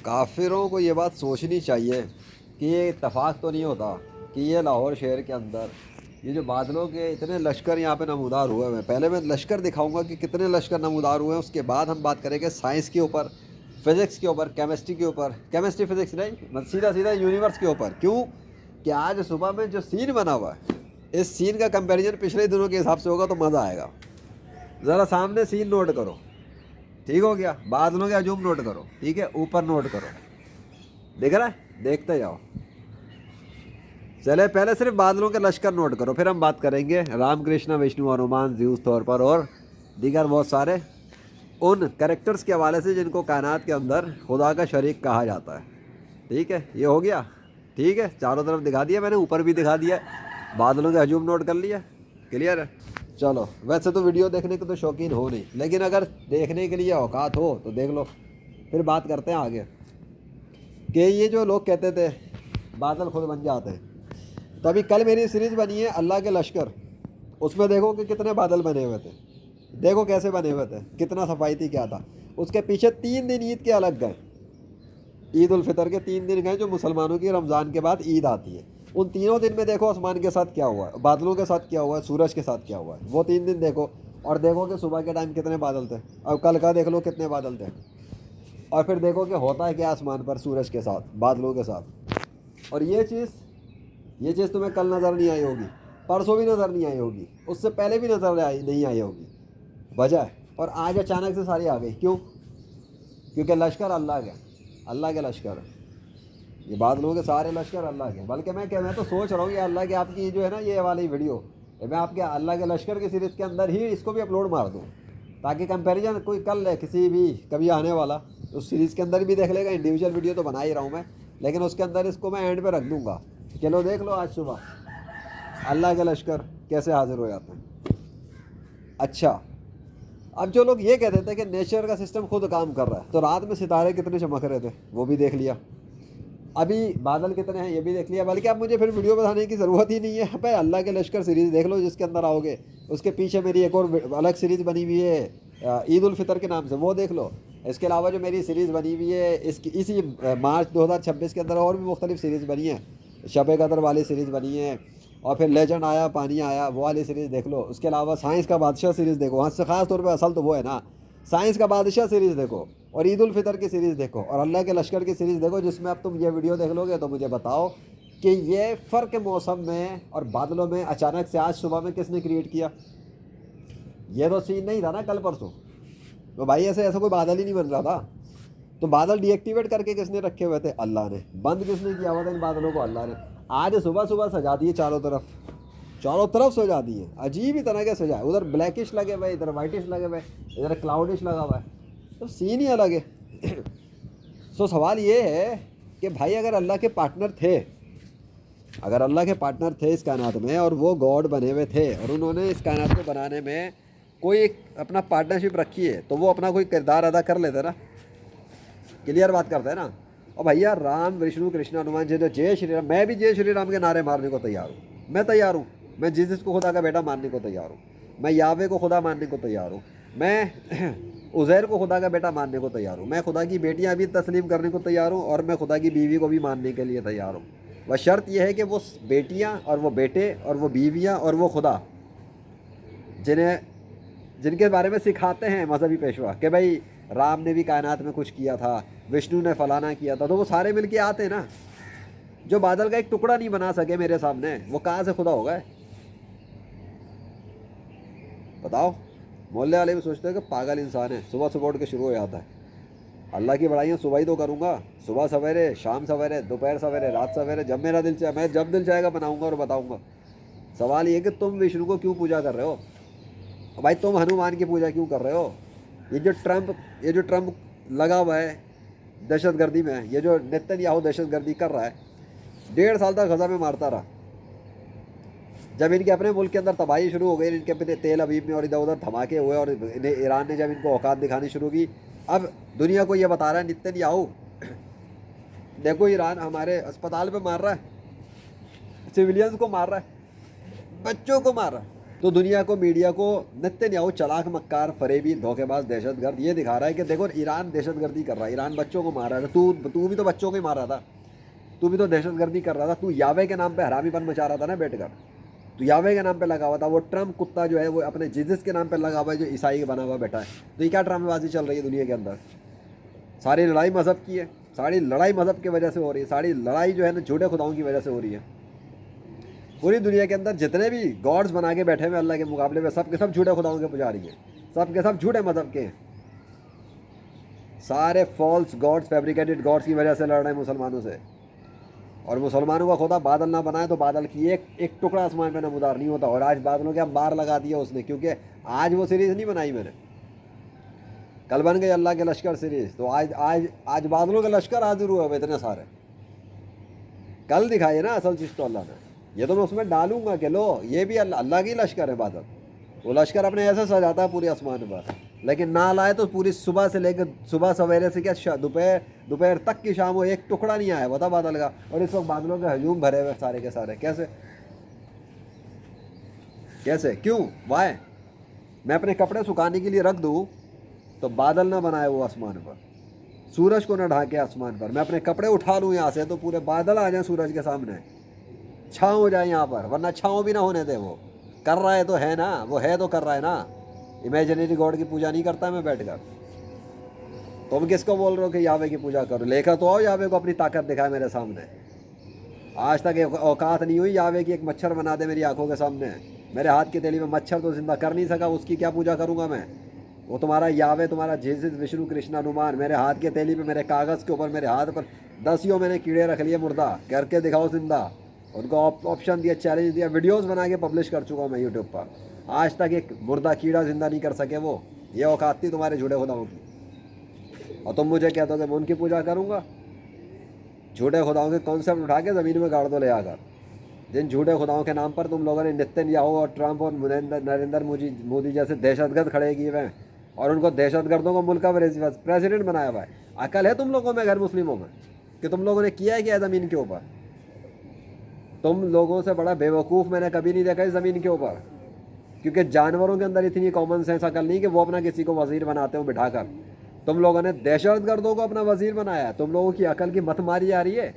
काफिरों को ये बात सोचनी चाहिए कि ये इत्तेफाक तो नहीं होता कि ये लाहौर शहर के अंदर ये जो बादलों के इतने लश्कर यहाँ पे नमूदार हुए हैं। पहले मैं लश्कर दिखाऊंगा कि कितने लश्कर नमूदार हुए हैं, उसके बाद हम बात करेंगे साइंस के ऊपर, फिज़िक्स के ऊपर, केमिस्ट्री के ऊपर। केमिस्ट्री फिज़िक्स नहीं, मतलब सीधा सीधा यूनिवर्स के ऊपर। क्यों कि आज सुबह में जो सीन बना हुआ है, इस सीन का कंपैरिजन पिछले दिनों के हिसाब से होगा तो मज़ा आएगा। ज़रा सामने सीन नोट करो, ठीक हो गया? बादलों के हजूम नोट करो, ठीक है? ऊपर नोट करो, दिख रहा है? देखते जाओ। चले पहले सिर्फ बादलों के लश्कर नोट करो, फिर हम बात करेंगे राम कृष्ण विष्णु हनुमान ज्यूस तौर पर और दीगर बहुत सारे उन कैरेक्टर्स के हवाले से जिनको कायनात के अंदर खुदा का शरीक कहा जाता है। ठीक है, ये हो गया। ठीक है, चारों तरफ दिखा दिया मैंने, ऊपर भी दिखा दिया, बादलों के हजूम नोट कर लिया। क्लियर है? चलो, वैसे तो वीडियो देखने के तो शौकीन हो नहीं, लेकिन अगर देखने के लिए औकात हो तो देख लो। फिर बात करते हैं आगे कि ये जो लोग कहते थे बादल खुद बन जाते हैं, तभी कल मेरी सीरीज़ बनी है अल्लाह के लश्कर, उसमें देखो कि कितने बादल बने हुए थे, देखो कैसे बने हुए थे, कितना सफाई थी, क्या था। उसके पीछे 3 दिन ईद के अलग गए, ईद उल फितर के 3 दिन गए जो मुसलमानों की रमज़ान के बाद ईद आती है। उन तीनों दिन में देखो आसमान के साथ क्या हुआ है, बादलों के साथ क्या हुआ है, सूरज के साथ क्या हुआ है, वो 3 दिन देखो। और देखो कि सुबह के टाइम कितने बादल थे, और कल का देख लो कितने बादल थे, और फिर देखो कि होता है क्या आसमान पर सूरज के साथ, बादलों के साथ। और ये चीज़ तुम्हें कल नज़र नहीं आई होगी, परसों भी नज़र नहीं आई होगी, उससे पहले भी नज़र नहीं आई होगी। वजह है, और आज अचानक से सारी आ गई। क्यों? क्योंकि लश्कर अल्लाह के, अल्लाह के लश्कर है। ये बादलों के सारे लश्कर अल्लाह के। बल्कि मैं तो सोच रहा हूँ ये अल्लाह के आपकी जो है ना ये वाली वीडियो, मैं आपके अल्लाह के लश्कर की सीरीज़ के अंदर ही इसको भी अपलोड मार दूँ, ताकि कंपैरिजन कोई कर ले, किसी भी कभी आने वाला उस सीरीज़ के अंदर भी देख लेगा। इंडिविजुअल वीडियो तो बना ही रहा हूँ मैं, लेकिन उसके अंदर इसको मैं एंड पे रख दूँगा। चलो देख लो आज सुबह अल्लाह के लश्कर कैसे हाजिर हो जाते हैं। अच्छा, अब जो लोग ये कहते थे कि नेचर का सिस्टम खुद काम कर रहा है, तो रात में सितारे कितने चमक रहे थे वो भी देख लिया, अभी बादल कितने हैं ये भी देख लिया। बल्कि अब मुझे फिर वीडियो बताने की ज़रूरत ही नहीं है भाई, अल्लाह के लश्कर सीरीज़ देख लो जिसके अंदर आओगे। उसके पीछे मेरी एक और अलग सीरीज़ बनी हुई है ईद उल फितर के नाम से, वो देख लो। इसके अलावा जो मेरी सीरीज़ बनी हुई है इसी मार्च 2026 के अंदर और भी मुख्तलिफ सीरीज़ बनी है, शब कदर वाली सीरीज़ बनी है, और फिर लेजेंड आया पानी आया वो वाली सीरीज़ देख लो। उसके अलावा साइंस का बादशाह सीरीज़ देखो, वहाँ से ख़ास तौर पे असल तो वो है ना, साइंस का बादशाह सीरीज़ देखो, और ईद उल फितर की सीरीज़ देखो, और अल्लाह के लश्कर की सीरीज़ देखो, जिसमें अब तुम ये वीडियो देख लोगे तो मुझे बताओ कि ये फ़र्क मौसम में और बादलों में अचानक से आज सुबह में किसने क्रिएट किया। ये तो सीन नहीं था ना कल परसों, तो भाई ऐसा कोई बादल ही नहीं बन रहा था। तो बादल डीएक्टिवेट करके किसने रखे हुए थे? अल्लाह ने। बंद किसने किया हुआ था इन बादलों को? अल्लाह ने। आज सुबह सुबह सजा दिए चारों तरफ सजा दिए, अजीब ही तरह के सजाए। उधर ब्लैकिश लगे हुए, इधर वाइटिश लगे हुए, इधर क्लाउडिश लगा हुआ है, तो सीन ही अलग है। सो सवाल ये है कि भाई अगर अल्लाह के पार्टनर थे, अगर अल्लाह के पार्टनर थे इस कायनात में, और वो गॉड बने हुए थे, और उन्होंने इस कायनात को बनाने में कोई एक अपना पार्टनरशिप रखी है, तो वो अपना कोई किरदार अदा कर लेते ना। क्लियर बात करते हैं ना। और भैया राम विष्णु कृष्ण हनुमान जी, तो जय श्री राम, मैं भी जय श्री राम के नारे मारने को तैयार हूँ। मैं तैयार हूँ, मैं जीसस को खुदा का बेटा मानने को तैयार हूँ, मैं यावे को खुदा मानने को तैयार हूँ, मैं उज़ैर को खुदा का बेटा मानने को तैयार हूँ, मैं खुदा की बेटियाँ भी तस्लीम करने को तैयार हूँ, और मैं खुदा की बीवी को भी मानने के लिए तैयार हूँ। बस शर्त यह है कि वो बेटियाँ और वो बेटे और वो बीवियाँ और वो खुदा जिनके बारे में सिखाते हैं मजहबी पेशवा कि भाई राम ने भी कायनात में कुछ किया था, विष्णु ने फलाना किया था, तो वो सारे मिलके आते हैं ना। जो बादल का एक टुकड़ा नहीं बना सके मेरे सामने, वो कहाँ से खुदा होगा? बताओ। मोहल्ले वाले भी सोचते हैं कि पागल इंसान है, सुबह सुबह उठ के शुरू हो जाता है। अल्लाह की बड़ाइयाँ सुबह ही तो करूँगा, सुबह सवेरे, शाम सवेरे, दोपहर सवेरे, रात सवेरे, जब मेरा दिल चाहे, मैं जब दिल चाहेगा बनाऊँगा और बताऊँगा। सवाल ये कि तुम विष्णु को क्यों पूजा कर रहे हो भाई? तुम हनुमान की पूजा क्यों कर रहे हो? ये जो ट्रम्प लगा हुआ है दहशतगर्दी में, ये जो नेतन्याहू दहशतगर्दी कर रहा है, 1.5 साल तक गज़ा में मारता रहा। जब इनके अपने मुल्क के अंदर तबाही शुरू हो गई, इनके अपने तेल अवीब में और इधर उधर धमाके हुए, और ईरान ने जब इनको औकात दिखानी शुरू की, अब दुनिया को ये बता रहा है नेतन्याहू, देखो ईरान हमारे अस्पताल पे मार रहा है, सिविलियंस को मार रहा है, बच्चों को मार रहा है। तो दुनिया को, मीडिया को नेतन्याहू चालाक, मक्कार, फरेबी, धोखेबाज, दहशतगर्द ये दिखा रहा है कि देखो ईरान दहशतगर्दी कर रहा है, ईरान बच्चों को मार रहा है। तू भी तो बच्चों को ही मार रहा था, तू भी तो दहशतगर्दी कर रहा था, तू यावे के नाम पे हरामीपन मचा रहा था ना बैठकर, तो यावे के नाम पे लगा हुआ था। वो ट्रम्प कुत्ता जो है वो अपने जीसस के नाम पे लगा हुआ है, जो ईसाई बना हुआ बैठा है। तो ये क्या ड्रामेबाजी चल रही है दुनिया के अंदर? सारी लड़ाई मज़हब की है, सारी लड़ाई मज़हब की वजह से हो रही है, सारी लड़ाई जो है ना झूठे खुदाओं की वजह से हो रही है। पूरी दुनिया के अंदर जितने भी गॉड्स बना के बैठे हुए अल्लाह के मुकाबले में, सब के सब झूठे खुदाओं के पुजारी हैं, सब के सब झूठे मज़हब के हैं। सारे फॉल्स गॉड्स, फैब्रिकेटेड गॉड्स की वजह से लड़ रहे हैं मुसलमानों से। और मुसलमानों का खुदा बादल ना बनाए तो बादल की एक टुकड़ा आसमान पे नमूदार नहीं होता। और आज बादलों के अंबार लगा दिया उसने, क्योंकि आज वो सीरीज़ नहीं बनाई मैंने, कल बन गई अल्लाह के लश्कर सीरीज़। तो आज आज आज बादलों के लश्कर हाजिर हुए इतने सारे, कल दिखाइए ना असल चीज़ तो अल्लाह ने। ये तो मैं उसमें डालूंगा कि लो ये भी अल्लाह की लश्कर है बादल। वो लश्कर अपने ऐसे सजाता है पूरे आसमान पर, लेकिन ना लाए तो पूरी सुबह से लेकर सुबह सवेरे से क्या दोपहर तक की शाम हो, एक टुकड़ा नहीं आया बता बादल का। और इस वक्त बादलों के हजूम भरे हुए सारे के सारे। कैसे कैसे क्यों वाय? मैं अपने कपड़े सुखाने के लिए रख दूँ तो बादल ना बनाए वो आसमान पर, सूरज को ना ढाके आसमान पर। मैं अपने कपड़े उठा लूँ यहाँ से तो पूरे बादल आ जाए सूरज के सामने, छाँव हो जाए यहाँ पर, वरना छाँव भी ना होने दे। वो कर रहा है तो है ना, वो है तो कर रहा है ना। इमेजिनरी गॉड की पूजा नहीं करता मैं बैठकर। तुम किसको बोल रहे हो कि यावे की पूजा करो? लेकर तो आओ यावे को, अपनी ताकत दिखाए मेरे सामने। आज तक एक औकात नहीं हुई यावे की एक मच्छर बना दे मेरी आंखों के सामने। मेरे हाथ की तेली में मच्छर तो जिंदा कर नहीं सका, उसकी क्या पूजा करूँगा मैं? वो तुम्हारा यावे, तुम्हारा जीसस, विष्णु, कृष्ण, हनुमान मेरे हाथ की तेली पे, मेरे कागज़ के ऊपर, मेरे हाथ पर 10 मैंने कीड़े रख लिए मुर्दा, करके दिखाओ जिंदा। उनको ऑप्शन दिया, चैलेंज दिया, वीडियोस बना के पब्लिश कर चुका हूँ मैं यूट्यूब पर। आज तक एक मुर्दा कीड़ा जिंदा नहीं कर सके वो। ये औकात थी तुम्हारे झूठे खुदाओं की। और तुम मुझे कहते हो कि मैं उनकी पूजा करूँगा? झूठे खुदाओं के कॉन्सेप्ट उठा के ज़मीन में गाड़ दो ले आकर। जिन झूठे खुदाओं के नाम पर तुम लोगों ने नेतन्याहू और ट्रम्प और नरेंद्र मोदी जैसे दहशतगर्द खड़े किए हुए हैं, और उनको दहशतगर्दों को मुल्क का प्रेसिडेंट बनाया हुआ है। अकल है तुम लोगों में, गैर मुस्लिमों में, कि तुम लोगों ने किया है क्या ज़मीन के ऊपर? तुम लोगों से बड़ा बेवकूफ़ मैंने कभी नहीं देखा इस ज़मीन के ऊपर, क्योंकि जानवरों के अंदर इतनी कॉमन सेंस अकल नहीं कि वो अपना किसी को वज़ीर बनाते हो बिठाकर। तुम लोगों ने दहशतगर्दों को अपना वज़ीर बनाया है। तुम लोगों की अकल की मत मारी आ रही है।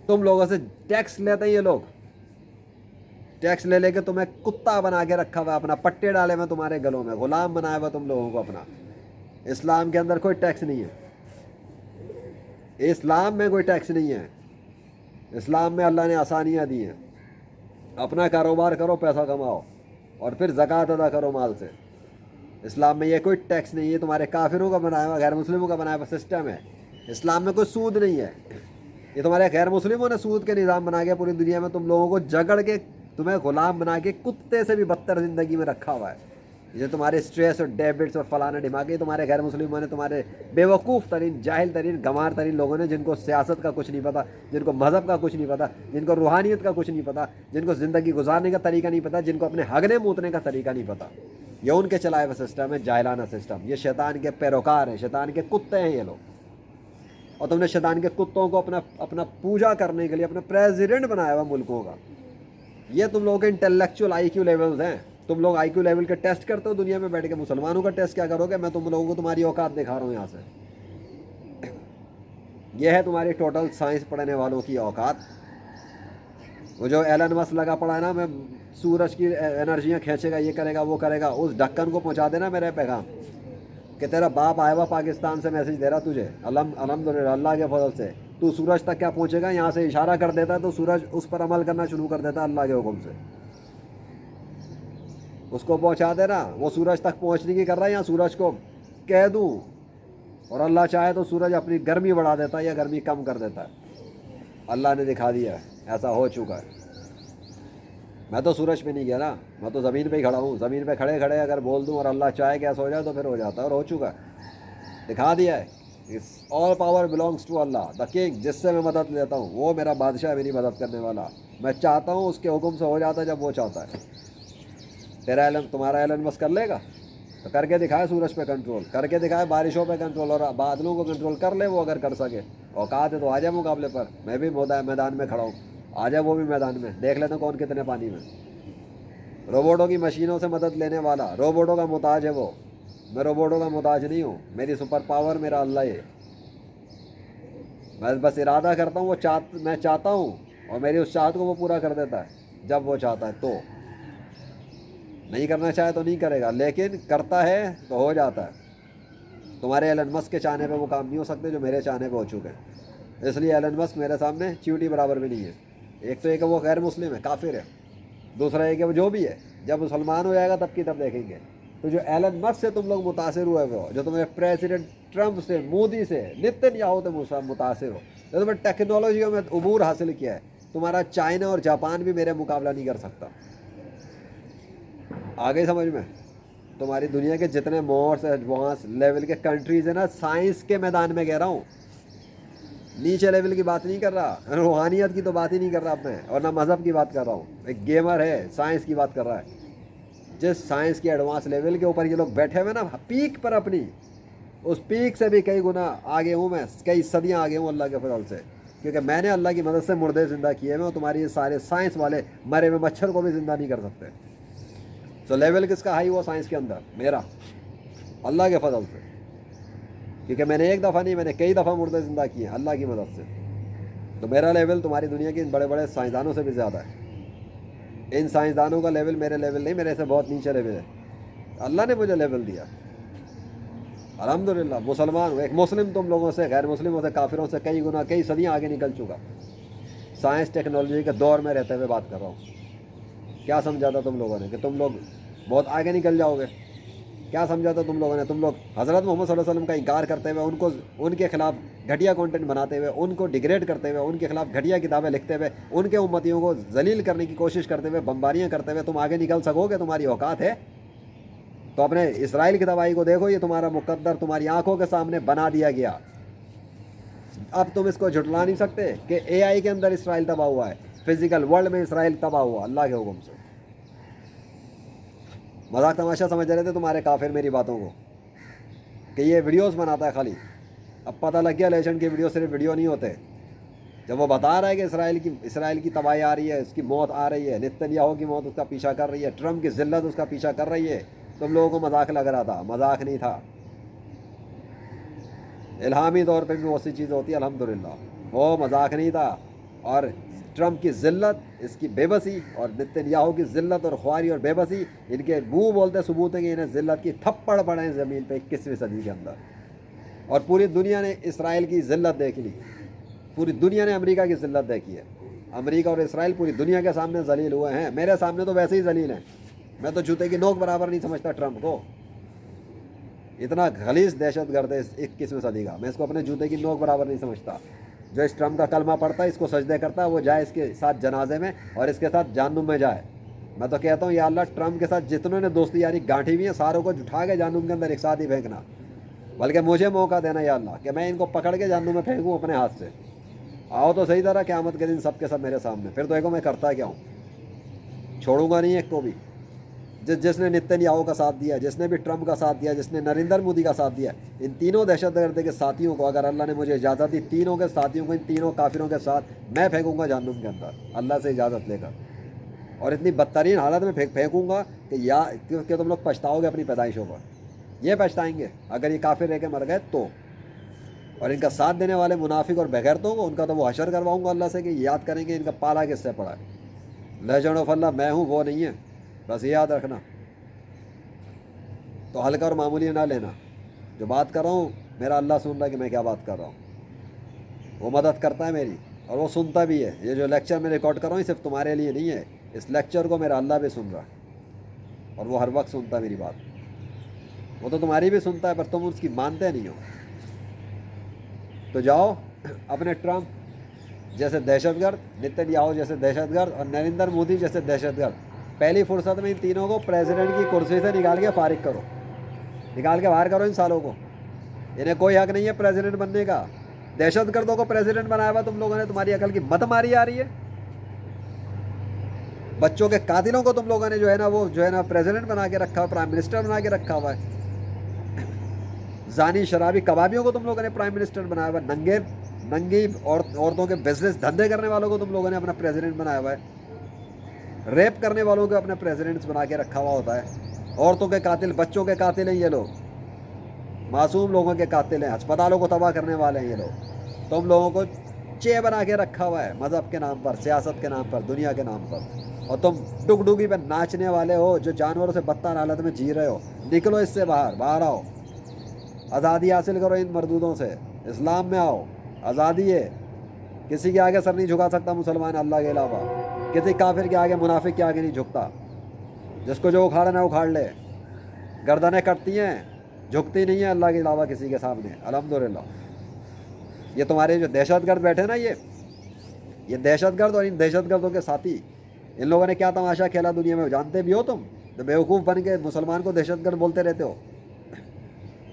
तुम लोगों से टैक्स लेते हैं ये लोग, टैक्स ले लेके तुम्हें कुत्ता बना के रखा हुआ, अपना पट्टे डाले हुए तुम्हारे गलों में, गुलाम बनाया हुआ तुम लोगों को अपना। इस्लाम के अंदर कोई टैक्स नहीं है, इस्लाम में कोई टैक्स नहीं है। इस्लाम में अल्लाह ने आसानियाँ दी हैं। अपना कारोबार करो, पैसा कमाओ, और फिर ज़कात अदा करो माल से। इस्लाम में ये कोई टैक्स नहीं है, तुम्हारे काफिरों का बनाया हुआ, गैर मुस्लिमों का बनाया हुआ सिस्टम है। इस्लाम में कोई सूद नहीं है। ये तुम्हारे गैर मुस्लिमों ने सूद के निज़ाम बना के पूरी दुनिया में तुम लोगों को जगड़ के, तुम्हें गुलाम बना के कुत्ते से भी बदतर ज़िंदगी में रखा हुआ है। ये तुम्हारे स्ट्रेस और डेबिट्स और फलाना दिमागे तुम्हारे गैर मुस्लिमों ने, तुम्हारे बेवकूफ़ तरीन, जाहिल तरीन, गंवार तरीन लोगों ने, जिनको सियासत का कुछ नहीं पता, जिनको मज़हब का कुछ नहीं पता, जिनको रूहानियत का कुछ नहीं पता, जिनको ज़िंदगी गुजारने का तरीका नहीं पता, जिनको अपने हगने मूतने का तरीका नहीं पता, ये उनके चलाए हुआ सिस्टम है, जाहिलाना सिस्टम। ये शैतान के पैरोकार हैं, शैतान के कुत्ते हैं ये लोग। और तुमने शैतान के कुत्तों को अपना पूजा करने के लिए अपना प्रेसिडेंट बनाया हुआ मुल्कों का। ये तुम लोगों के इंटेलेक्चुअल IQ लेवल्स हैं। तुम लोग IQ लेवल के टेस्ट करते हो दुनिया में बैठ के, मुसलमानों का टेस्ट क्या करोगे? मैं तुम लोगों को तुम्हारी औकात दिखा रहा हूँ यहाँ से। यह है तुम्हारी टोटल साइंस पढ़ने वालों की औकात। वो जो एलन मस्क लगा पड़ा है ना, मैं सूरज की एनर्जियाँ खींचेगा, ये करेगा, वो करेगा, उस ढक्कन को पहुँचा देना मेरे पैगाम कि तेरा बाप आया हुआ पाकिस्तान से मैसेज दे रहा तुझे, अल्हम्दुलिल्लाह अल्लाह के फजल से तू सूरज तक क्या पहुँचेगा, यहाँ से इशारा कर देता है तो सूरज उस पर अमल करना शुरू कर देता है अल्लाह के हुक्म से। उसको पहुँचा देना, वो सूरज तक पहुँचने की कर रहा है, यहाँ सूरज को कह दूँ, और अल्लाह चाहे तो सूरज अपनी गर्मी बढ़ा देता है या गर्मी कम कर देता है। अल्लाह ने दिखा दिया है, ऐसा हो चुका है। मैं तो सूरज पे नहीं गया ना, मैं तो ज़मीन पे ही खड़ा हूँ। ज़मीन पे खड़े खड़े अगर बोल दूँ और अल्लाह चाहे कि ऐसा हो जाए तो फिर हो जाता है, और हो चुका है, दिखा दिया है। इस all power belongs to Allah the king. जिससे मैं मदद लेता हूँ वो मेरा बादशाह है, मेरी मदद करने वाला। मैं चाहता हूँ उसके हुक्म से हो जाता है जब वो चाहता है। तेरा एलन, तुम्हारा एलन मस्क कर लेगा तो करके दिखाए, सूरज पे कंट्रोल करके दिखाए, बारिशों पे कंट्रोल, और बादलों को कंट्रोल कर ले वो अगर कर सके। औकात है तो आ जाए मुकाबले पर। मैं भी मैदान में खड़ा हूँ, आ जाए वो भी मैदान में, देख लेते हैं कौन कितने पानी में। रोबोटों की मशीनों से मदद लेने वाला, रोबोटों का मुताज है वो। मैं रोबोटों का मुताज नहीं हूँ, मेरी सुपर पावर मेरा अल्लाह है। मैं बस इरादा करता हूँ, मैं चाहता हूँ और मेरी उस चाहत को वो पूरा कर देता है जब वो चाहता है। तो नहीं करना चाहे तो नहीं करेगा, लेकिन करता है तो हो जाता है। तुम्हारे एलन मस्क के चाहने पे वो काम नहीं हो सकते जो मेरे चाहने पे हो चुके हैं। इसलिए एलन मस्क मेरे सामने चींटी बराबर भी नहीं है। एक तो एक वो गैर मुस्लिम है, काफिर है, दूसरा एक है वो जो भी है, जब मुसलमान हो जाएगा तब की तब देखेंगे। तो जो एलन मस्क से तुम लोग मुतासिर हुए हो, जो तुम्हें प्रेसिडेंट ट्रंप से, मोदी से, नेतन्याहू से मुतासिर हो, जो तुम्हें टेक्नोलॉजियों में उबूर हासिल किया है, तुम्हारा चाइना और जापान भी मेरे मुकाबला नहीं कर सकता। आगे समझ में? तुम्हारी दुनिया के जितने मोस्ट एडवांस लेवल के कंट्रीज है ना, साइंस के मैदान में कह रहा हूँ, नीचे लेवल की बात नहीं कर रहा, रूहानियत की तो बात ही नहीं कर रहा मैं, और ना मज़हब की बात कर रहा हूँ। एक गेमर है, साइंस की बात कर रहा है। जिस साइंस के एडवांस लेवल के ऊपर ये लोग बैठे हुए ना, पीक पर अपनी, उस पीक से भी कई गुना आगे हूँ मैं, कई सदियाँ आगे हूँ अल्लाह के फजल से, क्योंकि मैंने अल्लाह की मदद से मुर्दे ज़िंदा किए हैं। और तुम्हारी ये सारे साइंस वाले मरे हुए मच्छर को भी ज़िंदा नहीं कर सकते। तो लेवल किसका हाई हुआ साइंस के अंदर? मेरा, अल्लाह के फजल से, क्योंकि मैंने एक दफ़ा नहीं, मैंने कई दफ़ा मुर्दे ज़िंदा किए हैं अल्लाह की मदद से। तो मेरा लेवल तुम्हारी दुनिया के इन बड़े बड़े साइंसदानों से भी ज़्यादा है। इन साइंसदानों का लेवल मेरे लेवल नहीं, मेरे से बहुत नीचे लेवल है। अल्लाह ने मुझे लेवल दिया, अल्हम्दुलिल्लाह। मुसलमान हूँ, एक मुस्लिम तुम लोगों से, गैर मुस्लिमों से, काफिरों से कई गुना, कई सदियाँ आगे निकल चुका। साइंस टेक्नोलॉजी के दौर में रहते हुए बात कर रहा हूँ। क्या समझा था तुम लोगों ने कि तुम लोग बहुत आगे निकल जाओगे? क्या समझा था तुम लोगों ने? तुम लोग हज़रत मोहम्मद सल्लल्लाहु अलैहि वसल्लम का इनकार करते हुए, उनको, उनके खिलाफ घटिया कंटेंट बनाते हुए, उनको डिग्रेड करते हुए, उनके खिलाफ घटिया किताबें लिखते हुए, उनके उम्मतियों को जलील करने की कोशिश करते हुए, बमबारियाँ करते हुए तुम आगे निकल सकोगे? तुम्हारी औकात है? तो अपने इसराइल की तबाही को देखो, ये तुम्हारा मुकद्दर तुम्हारी आंखों के सामने बना दिया गया। अब तुम इसको झुटला नहीं सकते कि एआई के अंदर इसराइल तबाह हुआ है, फिजिकल वर्ल्ड में इसराइल तबाह हुआ अल्लाह के हुक्म से। मजाक तमाशा समझ रहे थे तुम्हारे काफिर मेरी बातों को कि ये वीडियोस बनाता है खाली। अब पता लग गया लेजेंड की वीडियो सिर्फ वीडियो नहीं होते। जब वो बता रहा है कि इसराइल की तबाही आ रही है, उसकी मौत आ रही है, नेतन्याहू की मौत उसका पीछा कर रही है, ट्रंप की जिल्लत उसका पीछा कर रही है, तुम लोगों को मजाक लग रहा था। मजाक नहीं था, इल्हामी तौर पे भी बहुत सी चीज़ होती है अल्हम्दुलिल्लाह, वो मजाक नहीं था। और ट्रंप की जिल्लत, इसकी बेबसी, और नेतन्याहू की जिल्लत और ख्वारी और बेबसी, इनके मुंह बोलते सबूत है कि इन्हें जिल्लत की थप्पड़ पड़े हैं ज़मीन पे 21वीं सदी के अंदर। और पूरी दुनिया ने इसराइल की जिल्लत देख ली, पूरी दुनिया ने अमेरिका की जिल्लत देखी है। अमेरिका और इसराइल पूरी दुनिया के सामने जलील हुए हैं, मेरे सामने तो वैसे ही जलील हैं। मैं तो जूते की नोक बराबर नहीं समझता ट्रंप को। इतना गलीज दहशत गर्द है 21वीं सदी का, मैं इसको अपने जूते की नोक बराबर नहीं समझता। जो इस ट्रंप का कलमा पढ़ता है, इसको सजदे करता है, वो जाए इसके साथ जनाजे में और इसके साथ जहन्नुम में जाए। मैं तो कहता हूँ या अल्लाह, ट्रंप के साथ जितनों ने दोस्ती यारी गांठी हुई है, सारों को उठा के जहन्नुम के अंदर एक साथ ही फेंकना। बल्कि मुझे मौका देना या अल्लाह कि मैं इनको पकड़ के जहन्नुम में फेंकूँ अपने हाथ से। आओ तो सही तरह क़यामत के दिन सब के सब मेरे सामने, फिर देखो मैं करता क्या हूँ। छोड़ूंगा नहीं एक को भी। जिसने नेतन्याहू का साथ दिया, जिसने भी ट्रंप का साथ दिया, जिसने नरेंद्र मोदी का साथ दिया, इन तीनों दहशतगर्द के साथियों को अगर अल्लाह ने मुझे इजाज़त दी, तीनों के साथियों को, इन तीनों काफिरों के साथ मैं फेंकूंगा जहन्नुम के अंदर अल्लाह से इजाज़त लेकर। और इतनी बदतरीन हालत में फेंकूंगा कि तुम लोग पछताओगे अपनी पैदाइशों पर। ये पछताएंगे अगर ये काफिर रह के मर गए तो। और इनका साथ देने वाले मुनाफिक और बेगैरतों को, उनका तो वो हशर करवाऊंगा अल्लाह से कि याद करेंगे इनका पाला किससे पड़ा है। लेजेंड ऑफ अल्लाह मैं हूँ, वो नहीं है, बस ये याद रखना। तो हल्का और मामूली ना लेना। जो बात कर रहा हूँ मेरा अल्लाह सुन रहा है कि मैं क्या बात कर रहा हूँ। वो मदद करता है मेरी और वो सुनता भी है। ये जो लेक्चर मैं रिकॉर्ड कर रहा हूँ सिर्फ तुम्हारे लिए नहीं है, इस लेक्चर को मेरा अल्लाह भी सुन रहा है और वो हर वक्त सुनता है मेरी बात। वो तो तुम्हारी भी सुनता है पर तुम उसकी मानते नहीं हो। तो जाओ अपने ट्रंप जैसे दहशतगर्द, नेतन्याहू जैसे दहशतगर्द और नरेंद्र मोदी जैसे दहशतगर्द, पहली फुर्सत में इन तीनों को प्रेसिडेंट की कुर्सी से निकाल के फारिग करो, निकाल के बाहर करो इन सालों को। इन्हें कोई हक नहीं है प्रेसिडेंट बनने का। दहशतगर्दों को प्रेसिडेंट बनाया हुआ तुम लोगों ने, तुम्हारी अकल की मत मारी आ रही है। बच्चों के कातिलों को तुम लोगों ने जो है ना, वो जो है ना प्रेसिडेंट बना के रखा हुआ, प्राइम मिनिस्टर बना के रखा हुआ है। जानी शराबी कबाबियों को तुम लोगों ने प्राइम मिनिस्टर बनाया हुआ है। नंगी औरतों के बिजनेस धंधे करने वालों को तुम लोगों ने अपना प्रेसिडेंट बनाया हुआ है। ریپ کرنے والوں کو اپنے پریزیڈنٹس بنا کے رکھا ہوا ہوتا ہے. عورتوں کے قاتل, بچوں کے قاتل ہیں یہ لوگ, معصوم لوگوں کے قاتل ہیں, ہسپتالوں کو تباہ کرنے والے ہیں یہ لوگ. تم لوگوں کو چے بنا کے رکھا ہوا ہے مذہب کے نام پر, سیاست کے نام پر, دنیا کے نام پر, اور تم ٹک ڈگی پہ ناچنے والے ہو جو جانوروں سے بدتر حالت میں جی رہے ہو. نکلو اس سے باہر آؤ, آزادی حاصل کرو ان مردودوں سے, اسلام میں آؤ. آزادی ہے, کسی کے آگے سر نہیں جھکا سکتا مسلمان اللہ کے علاوہ, کسی کافر کے آگے, منافق کے آگے نہیں جھکتا. جس کو جو اکھاڑنا ہے اکھاڑ لے. گردنیں کٹتی ہیں, جھکتی نہیں ہیں اللہ کے علاوہ کسی کے سامنے, الحمدللہ. یہ تمہارے جو دہشت گرد بیٹھے نا, یہ دہشت گرد اور ان دہشت گردوں کے ساتھی, ان لوگوں نے کیا تماشا کھیلا دنیا میں جانتے بھی ہو تم؟ تو بیوقوف بن کے مسلمان کو دہشت گرد بولتے رہتے ہو.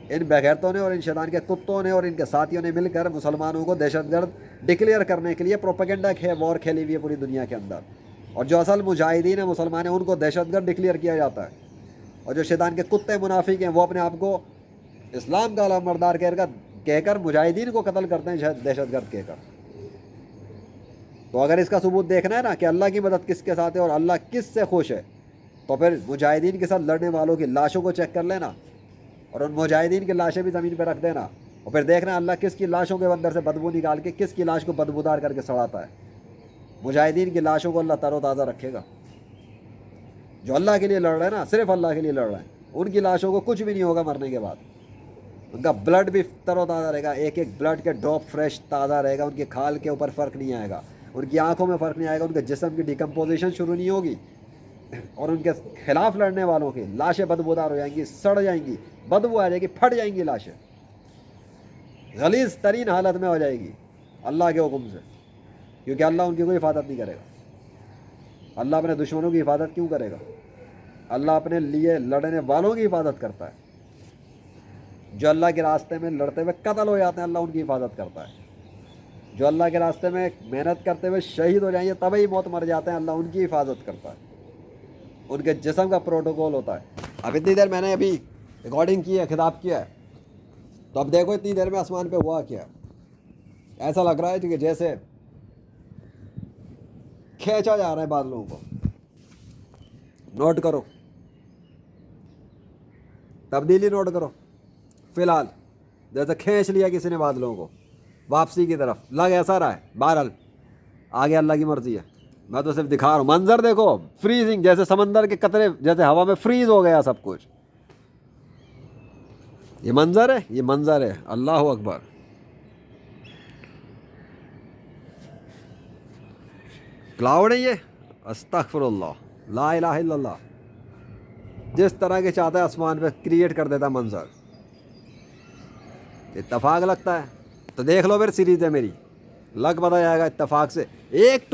ان بغیرتوں نے اور ان شیطان کے کتوں نے اور ان کے ساتھیوں نے مل کر مسلمانوں کو دہشت گرد ڈکلیئر کرنے کے لیے پروپیگنڈا وار کھیلی ہوئی ہے پوری دنیا کے اندر. اور جو اصل مجاہدین ہیں مسلمان ہیں ان کو دہشت گرد ڈکلیئر کیا جاتا ہے. اور جو شیطان کے کتے منافق ہیں وہ اپنے آپ کو اسلام کا علمبردار کہہ کر مجاہدین کو قتل کرتے ہیں دہشت گرد کہہ کر. تو اگر اس کا ثبوت دیکھنا ہے نا کہ اللہ کی مدد کس کے ساتھ ہے اور اللہ کس سے خوش ہے, تو پھر مجاہدین کے ساتھ لڑنے والوں کی لاشوں کو چیک کر لینا, اور ان مجاہدین کی لاشیں بھی زمین پہ رکھ دینا, اور پھر دیکھنا اللہ کس کی لاشوں کے اندر سے بدبو نکال کے کس کی لاش کو بدبودار کر کے سڑاتا ہے. مجاہدین کی لاشوں کو اللہ تر و تازہ رکھے گا. جو اللہ کے لیے لڑ رہے ہیں نا, صرف اللہ کے لیے لڑ رہے ہیں, ان کی لاشوں کو کچھ بھی نہیں ہوگا مرنے کے بعد. ان کا بلڈ بھی تر و تازہ رہے گا, ایک ایک بلڈ کے ڈراپ فریش تازہ رہے گا. ان کی کھال کے اوپر فرق نہیں آئے گا, ان کی آنکھوں میں فرق نہیں آئے گا, ان کے جسم کی ڈیکمپوزیشن شروع نہیں ہوگی, اور ان کے خلاف لڑنے والوں کی لاشیں بدبودار ہو جائیں گی, سڑ جائیں گی, بدبو آ جائے گی, پھٹ جائیں گی لاشیں, غلیظ ترین حالت میں ہو جائے گی اللہ کے حکم سے. کیونکہ اللہ ان کی کوئی حفاظت نہیں کرے گا. اللہ اپنے دشمنوں کی حفاظت کیوں کرے گا؟ اللہ اپنے لیے لڑنے والوں کی حفاظت کرتا ہے. جو اللہ کے راستے میں لڑتے ہوئے قتل ہو جاتے ہیں اللہ ان کی حفاظت کرتا ہے. جو اللہ کے راستے میں محنت کرتے ہوئے شہید ہو جائیں گے تبھی موت مر جاتے ہیں, اللہ ان کی حفاظت کرتا ہے. ان کے جسم کا پروٹوکول ہوتا ہے. اب اتنی دیر میں نے ابھی ریکارڈنگ کی ہے, خطاب کیا ہے, تو اب دیکھو اتنی دیر میں آسمان پہ ہوا کیا. ایسا لگ رہا ہے کہ جیسے کھینچا جا رہا ہے بادلوں کو. نوٹ کرو, تبدیلی نوٹ کرو. فی الحال جیسے کھینچ لیا کسی نے بادلوں کو واپسی کی طرف, لگ ایسا رہا ہے. بہرحال آگے اللہ کی مرضی ہے, میں تو صرف دکھا رہا ہوں. منظر دیکھو, فریزنگ, جیسے سمندر کے قطرے جیسے ہوا میں فریز ہو گیا سب کچھ. یہ منظر ہے, یہ منظر ہے. اللہ اکبر. کلاؤڈ ہے یہ, استغفر اللہ, لا الہ الا اللہ. جس طرح کے چاہتا ہے آسمان پہ کریٹ کر دیتا منظر. اتفاق لگتا ہے تو دیکھ لو پھر سیریز ہے میری, لگ پتہ جائے گا اتفاق سے. ایک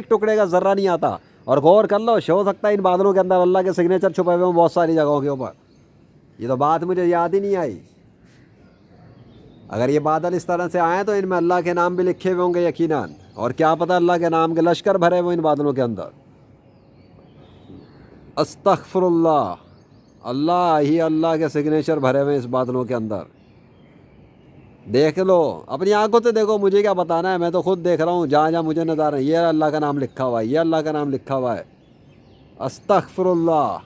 ٹکڑے کا ذرہ نہیں آتا. اور غور کر لو, ہو سکتا ہے ان بادلوں کے اندر اللہ کے سگنیچر چھپے ہوئے ہوں بہت ساری جگہوں کے اوپر. یہ تو بات مجھے یاد ہی نہیں آئی. اگر یہ بادل اس طرح سے آئیں تو ان میں اللہ کے نام بھی لکھے ہوئے ہوں گے یقیناً, اور کیا پتہ اللہ کے نام کے لشکر بھرے ہوئے ان بادلوں کے اندر. استغفر اللہ, اللہ ہی اللہ کے سگنیچر بھرے ہوئے اس بادلوں کے اندر. دیکھ لو اپنی آنکھوں سے, دیکھو, مجھے کیا بتانا ہے, میں تو خود دیکھ رہا ہوں جہاں جہاں مجھے نظر ہے. یہ اللہ کا نام لکھا ہوا ہے, یہ اللہ کا نام لکھا ہوا ہے. استغفر اللہ,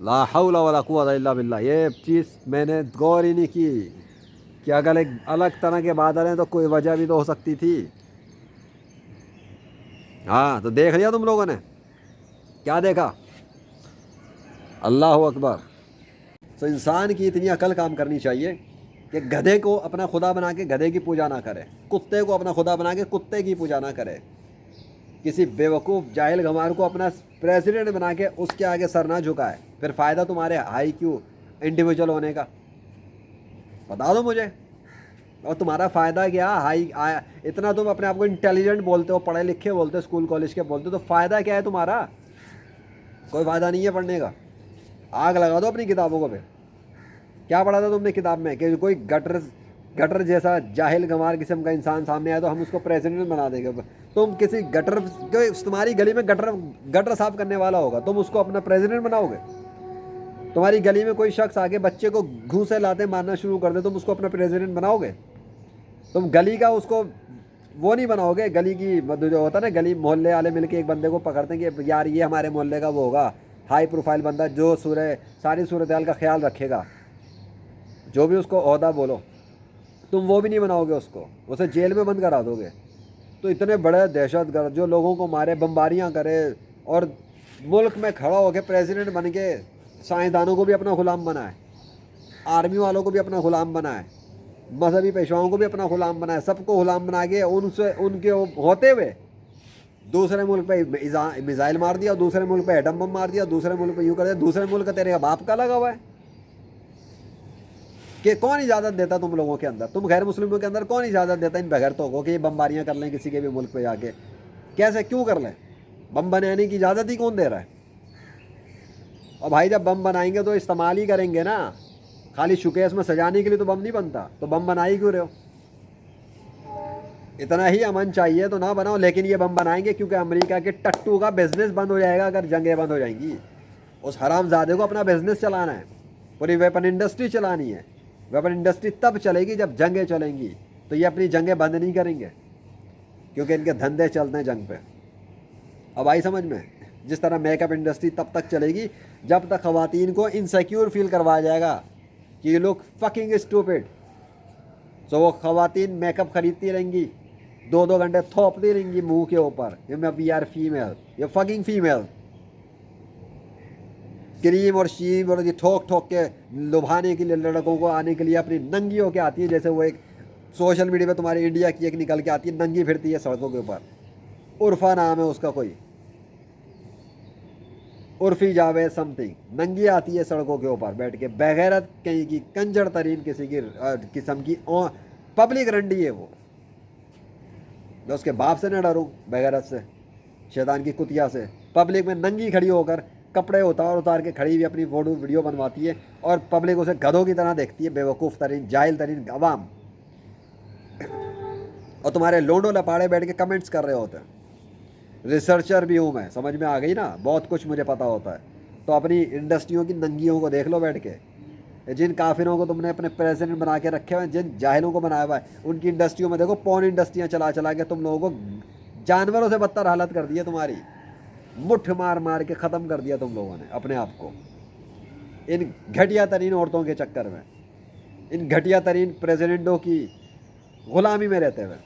لا حول ولا قوت الا باللہ. یہ چیز میں نے غور ہی نہیں کی کہ اگر ایک الگ طرح کے بادل ہیں تو کوئی وجہ بھی تو ہو سکتی تھی. ہاں تو دیکھ لیا تم لوگوں نے, کیا دیکھا؟ اللہ اکبر. تو انسان کی اتنی عقل کام کرنی چاہیے کہ گدھے کو اپنا خدا بنا کے گدھے کی پوجا نہ کرے, کتے کو اپنا خدا بنا کے کتے کی پوجا نہ کرے, کسی بیوقوف جاہل گنوار کو اپنا پریزیڈنٹ بنا کے اس کے آگے سر نہ جھکائے. پھر فائدہ تمہارے ہائی کیو انڈیویجول ہونے کا بتا دو مجھے. اور تمہارا فائدہ کیا اتنا تم اپنے آپ کو انٹیلیجنٹ بولتے ہو, پڑھے لکھے بولتے ہو, اسکول کالج کے بولتے ہو, تو فائدہ کیا ہے تمہارا؟ کوئی فائدہ نہیں ہے پڑھنے کا. آگ لگا دو اپنی کتابوں کو. پھر کیا پڑھا تھا تم نے کتاب میں کہ کوئی گٹر جیسا جاہل گنوار قسم کا انسان سامنے آیا تو ہم اس کو پریزیڈنٹ بنا دیں گے. تم کسی تمہاری گلی میں گٹر صاف کرنے والا ہوگا, تم اس کو اپنا پریزیڈنٹ بناؤ گے؟ تمہاری گلی میں کوئی شخص آگے بچے کو گھوسے لاتے مارنا شروع کر دے, تم اس کو اپنا پریزیڈنٹ بناؤ گے؟ تم گلی کا اس کو وہ نہیں بناؤ گے گلی کی جو ہوتا ہے نا گلی محلے والے مل کے ایک بندے کو پکڑتے ہیں کہ یار یہ ہمارے محلے کا وہ ہوگا ہائی پروفائل بندہ جو ساری صورتحال کا خیال رکھے گا، جو بھی اس کو عہدہ بولو، تم وہ بھی نہیں بناؤ گے، اس کو اسے جیل میں بند کرا دو گے۔ تو اتنے بڑے دہشت گرد جو لوگوں کو مارے، بمباریاں کرے، اور ملک میں کھڑا ہو کے پریزیڈنٹ بن کے سائنسدانوں کو بھی اپنا غلام بنائے، آرمی والوں کو بھی اپنا غلام بنائے، مذہبی پیشواؤں کو بھی اپنا غلام بنائے، سب کو غلام بنا کے ان کے ہوتے ہوئے دوسرے ملک پہ میزائل مار دیا، دوسرے ملک پہ ایٹم بم مار دیا، دوسرے ملک پہ یوں کر دیا، دوسرے ملک کا تیرے باپ کا لگا ہوا ہے کہ کون اجازت دیتا تم لوگوں کے اندر، تم غیر مسلموں کے اندر کون اجازت دیتا ان بغیرتوں کو کہ یہ بمباریاں کر لیں کسی کے بھی ملک پہ جا کے؟ کیسے کیوں کر لیں؟ بم بنانے کی اجازت ہی کون دے رہا ہے؟ اور بھائی جب بم بنائیں گے تو استعمال ہی کریں گے نا، خالی شوکیس میں سجانے کے لیے تو بم نہیں بنتا، تو بم بنائی کیوں رہے ہو؟ اتنا ہی امن چاہیے تو نہ بناؤ، لیکن یہ بم بنائیں گے کیونکہ امریکہ کے ٹٹو کا بزنس بند ہو جائے گا اگر جنگیں بند ہو جائیں گی۔ اس حرام زادے کو اپنا بزنس چلانا ہے، پوری ویپن انڈسٹری چلانی ہے۔ ویپن انڈسٹری تب چلے گی جب جنگیں چلیں گی، تو یہ اپنی جنگیں بند نہیں کریں گے کیونکہ ان کے دھندے چلتے ہیں جنگ پہ۔ اب آئی سمجھ میں؟ جس طرح میک اپ انڈسٹری تب تک چلے گی جب تک خواتین کو انسیکیور فیل کروایا جائے گا کہ یہ لوگ فکنگ اسٹوپڈ، تو وہ خواتین میک اپ خریدتی رہیں گی، 2 گھنٹے تھوپتی رہیں گی منہ کے اوپر، وی آر فیمیل، یہ فکنگ فیمیل، کریم اور شیم اور یہ ٹھوک ٹھوک کے لبھانے کے لیے لڑکوں کو آنے کے لیے اپنی ننگی ہو کے آتی ہے، جیسے وہ ایک سوشل میڈیا پہ تمہارے انڈیا کی ایک نکل کے آتی ہے ننگی پھرتی ہے سڑکوں کے اوپر، عرفا نام ہے اس کا، کوئی عرفی جاوید سم تھنگ، ننگی آتی ہے سڑکوں کے اوپر بیٹھ کے، بغیرت کہیں کی کنجر ترین کسی کی قسم کی پبلک رنڈی ہے وہ۔ میں اس کے باپ سے نہ ڈروں، بغیرت سے، شیطان کی کتیا سے، پبلک میں ننگی کھڑی ہو کر کپڑے اتار کے کھڑی ہوئی اپنی فوٹو ویڈیو بنواتی ہے، اور پبلک اسے گدھوں کی طرح دیکھتی ہے، بیوقوف ترین جاہل ترین عوام، اور تمہارے لونڈو لپاڑے بیٹھ کے کمنٹس کر رہے ہوتے ہیں۔ ریسرچر بھی ہوں میں، سمجھ میں آ گئی نا، بہت کچھ مجھے پتہ ہوتا ہے۔ تو اپنی انڈسٹریوں کی ننگیوں کو دیکھ لو بیٹھ کے، جن کافروں کو تم نے اپنے پریزیڈنٹ بنا کے رکھے ہوئے ہیں، جن جاہلوں کو بنایا ہوا ہے، ان کی انڈسٹریوں میں دیکھو، پون انڈسٹریاں چلا کے تم لوگوں کو جانوروں سے بدتر حالت کر دی ہے تمہاری، مٹھ مار مار کے ختم کر دیا تم لوگوں نے اپنے آپ کو ان گھٹیا ترین عورتوں کے چکر میں، ان گھٹیا ترین پریزیڈنٹوں کی غلامی میں رہتے ہوئے۔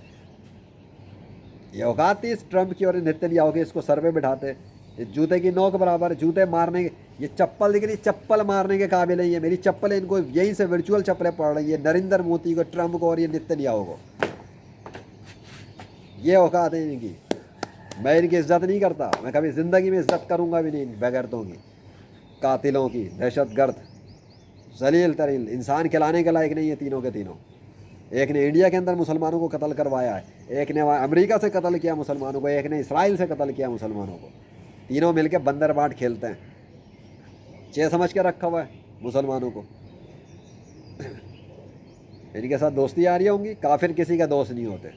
یہ اوقات تھی اس ٹرمپ کی اور نتنیاہو کی، اس کو سر پہ بٹھاتے، یہ جوتے کی نوک برابر، جوتے مارنے کے، یہ چپل دکھ رہی، چپل مارنے کے قابل ہے، یہ میری چپلیں ان کو یہیں سے ورچوئل چپلیں پڑ رہی ہیں نریندر مودی کو، ٹرمپ کو اور یہ نتنیاہو کو، یہ اوقات ہے ان کی۔ میں ان کی عزت نہیں کرتا، میں کبھی زندگی میں عزت کروں گا بھی نہیں ان بغیرتوں کی، قاتلوں کی، دہشت گرد، ذلیل ترین، انسان کھلانے کے لائق نہیں ہے تینوں کے تینوں۔ ایک نے انڈیا کے اندر مسلمانوں کو قتل کروایا ہے، ایک نے امریکہ سے قتل کیا مسلمانوں کو، ایک نے اسرائیل سے قتل کیا مسلمانوں کو، تینوں مل کے بندر بانٹ کھیلتے ہیں، سمجھ کے رکھا ہوا ہے مسلمانوں کو۔ ان کے ساتھ دوستی یاریاں ہوں گی، کافر کسی کا دوست نہیں ہوتے،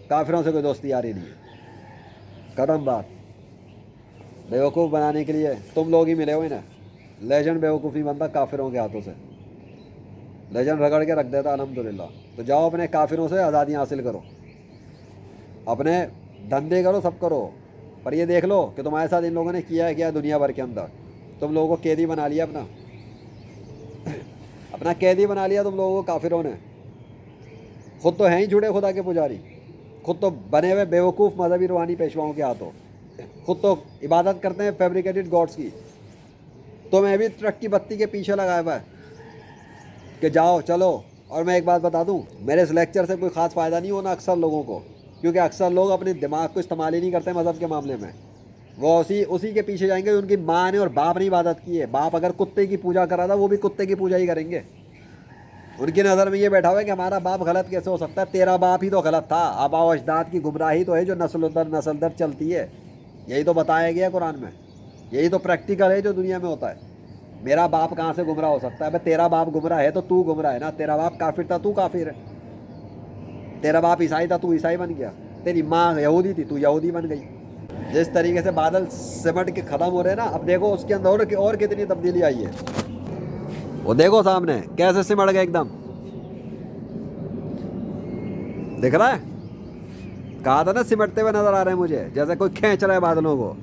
کافروں سے کوئی دوستی یاری نہیں ہے، ختم بات۔ بیوقوف بنانے کے لیے تم لوگ ہی ملے ہوئے نا، لیجنڈ بیوقوفی بنتا کافروں کے ہاتھوں سے، لیجنڈ رگڑ کے رکھ دیتا الحمدللہ۔ تو جاؤ اپنے کافروں سے آزادیاں حاصل کرو، اپنے دھندے کرو، سب کرو، پر یہ دیکھ لو کہ تمہارے ساتھ ان لوگوں نے کیا ہے کیا دنیا بھر کے اندر، تم لوگوں کو قیدی بنا لیا، اپنا قیدی بنا لیا تم لوگوں کو کافروں نے۔ خود تو ہیں ہی جھوٹے خدا کے پجاری، خود تو بنے ہوئے بیوقوف مذہبی روحانی پیشواؤں کے ہاتھوں، خود تو عبادت کرتے ہیں فیبریکیٹڈ گاڈس کی، تو میں بھی ٹرک کی بتی کے پیچھے لگایا ہوا ہے کہ جاؤ چلو۔ اور میں ایک بات بتا دوں، میرے اس لیکچر سے کوئی خاص فائدہ نہیں ہونا اکثر لوگوں کو، کیونکہ اکثر لوگ اپنے دماغ کو استعمال ہی نہیں کرتے مذہب کے معاملے میں، وہ اسی کے پیچھے جائیں گے، ان کی ماں نے اور باپ نے عبادت کی ہے، باپ اگر کتے کی پوجا کرا تھا وہ بھی کتے کی پوجا ہی کریں گے، ان کی نظر میں یہ بیٹھا ہوا ہے کہ ہمارا باپ غلط کیسے ہو سکتا ہے، تیرا باپ ہی تو غلط تھا، آباء و اجداد کی گمراہی تو ہے جو نسل در چلتی ہے، یہی تو بتایا گیا قرآن میں، یہی تو پریکٹیکل ہے جو دنیا میں ہوتا ہے۔ میرا باپ کہاں سے گمراہ ہو سکتا ہے؟ بھائی تیرا باپ گمراہ ہے تو گمراہ ہے نا، تیرا باپ کافر تھا تو کافر ہے، تیرا باپ عیسائی تھا تو عیسائی بن گیا، تیری ماں یہودی تھی تو یہودی بن گئی۔ جس طریقے سے بادل سمٹ کے ختم ہو رہے ہیں نا، اب دیکھو اس کے اندر اور کتنی تبدیلی آئی ہے، وہ دیکھو سامنے کیسے سمٹ گئے ایک دم، دکھ رہا ہے؟ कहा था ना सिमटते हुए नजर आ रहे हैं मुझे, जैसे कोई खींच रहा है बादलों को,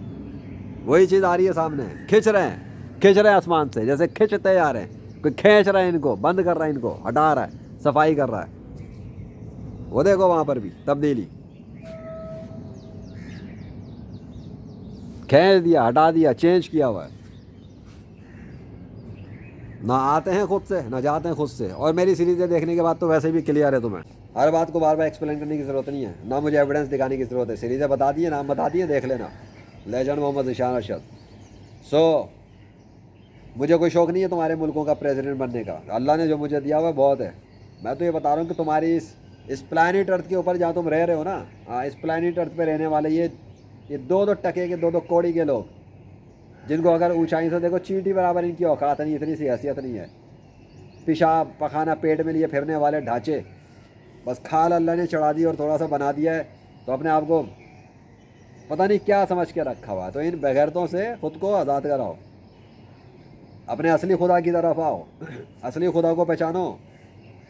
वही चीज़ आ रही है सामने। खींच रहे हैं आसमान से, जैसे खींचते जा रहे हैं, कोई खींच रहा है इनको, बंद कर रहा है इनको, हटा रहा है, सफाई कर रहा है। वो देखो वहाँ पर भी तब्दीली, खींच दिया, हटा दिया, चेंज किया हुआ है। ना आते हैं खुद से, ना जाते हैं खुद से। और मेरी सीरीज़ें देखने के बाद तो वैसे भी क्लियर है तुम्हें, हर बात को बार बार एक्सप्लेन करने की ज़रूरत नहीं है, ना मुझे एविडेंस दिखाने की ज़रूरत है। सीरीज़ें बता दिए, नाम बता दिए, देख लेना। लेजेंड मोहम्मद ज़ीशान अरशद। मुझे कोई शौक़ नहीं है तुम्हारे मुल्कों का प्रेसिडेंट बनने का, अल्लाह ने जो मुझे दिया हुआ बहुत है। मैं तो ये बता रहा हूँ कि तुम्हारी इस प्लानिट अर्थ के ऊपर जहाँ तुम रह रहे हो ना, हाँ, इस प्लानिट अर्थ पे रहने वाले ये दो टके के, दो कौड़ी के लोग, जिनको अगर ऊंचाई से देखो चींटी बराबर इनकी औकात नहीं, इतनी सी हैसियत नहीं है। पेशाब पखाना पेट में लिए फिरने वाले ढांचे, बस खाल अल्लाह ने चढ़ा दी और थोड़ा सा बना दिया है, तो अपने आप को पता नहीं क्या समझ के रखा हुआ है। तो इन बेगैरतों से ख़ुद को आज़ाद कराओ, अपने असली खुदा की तरफ आओ, असली खुदा को पहचानो,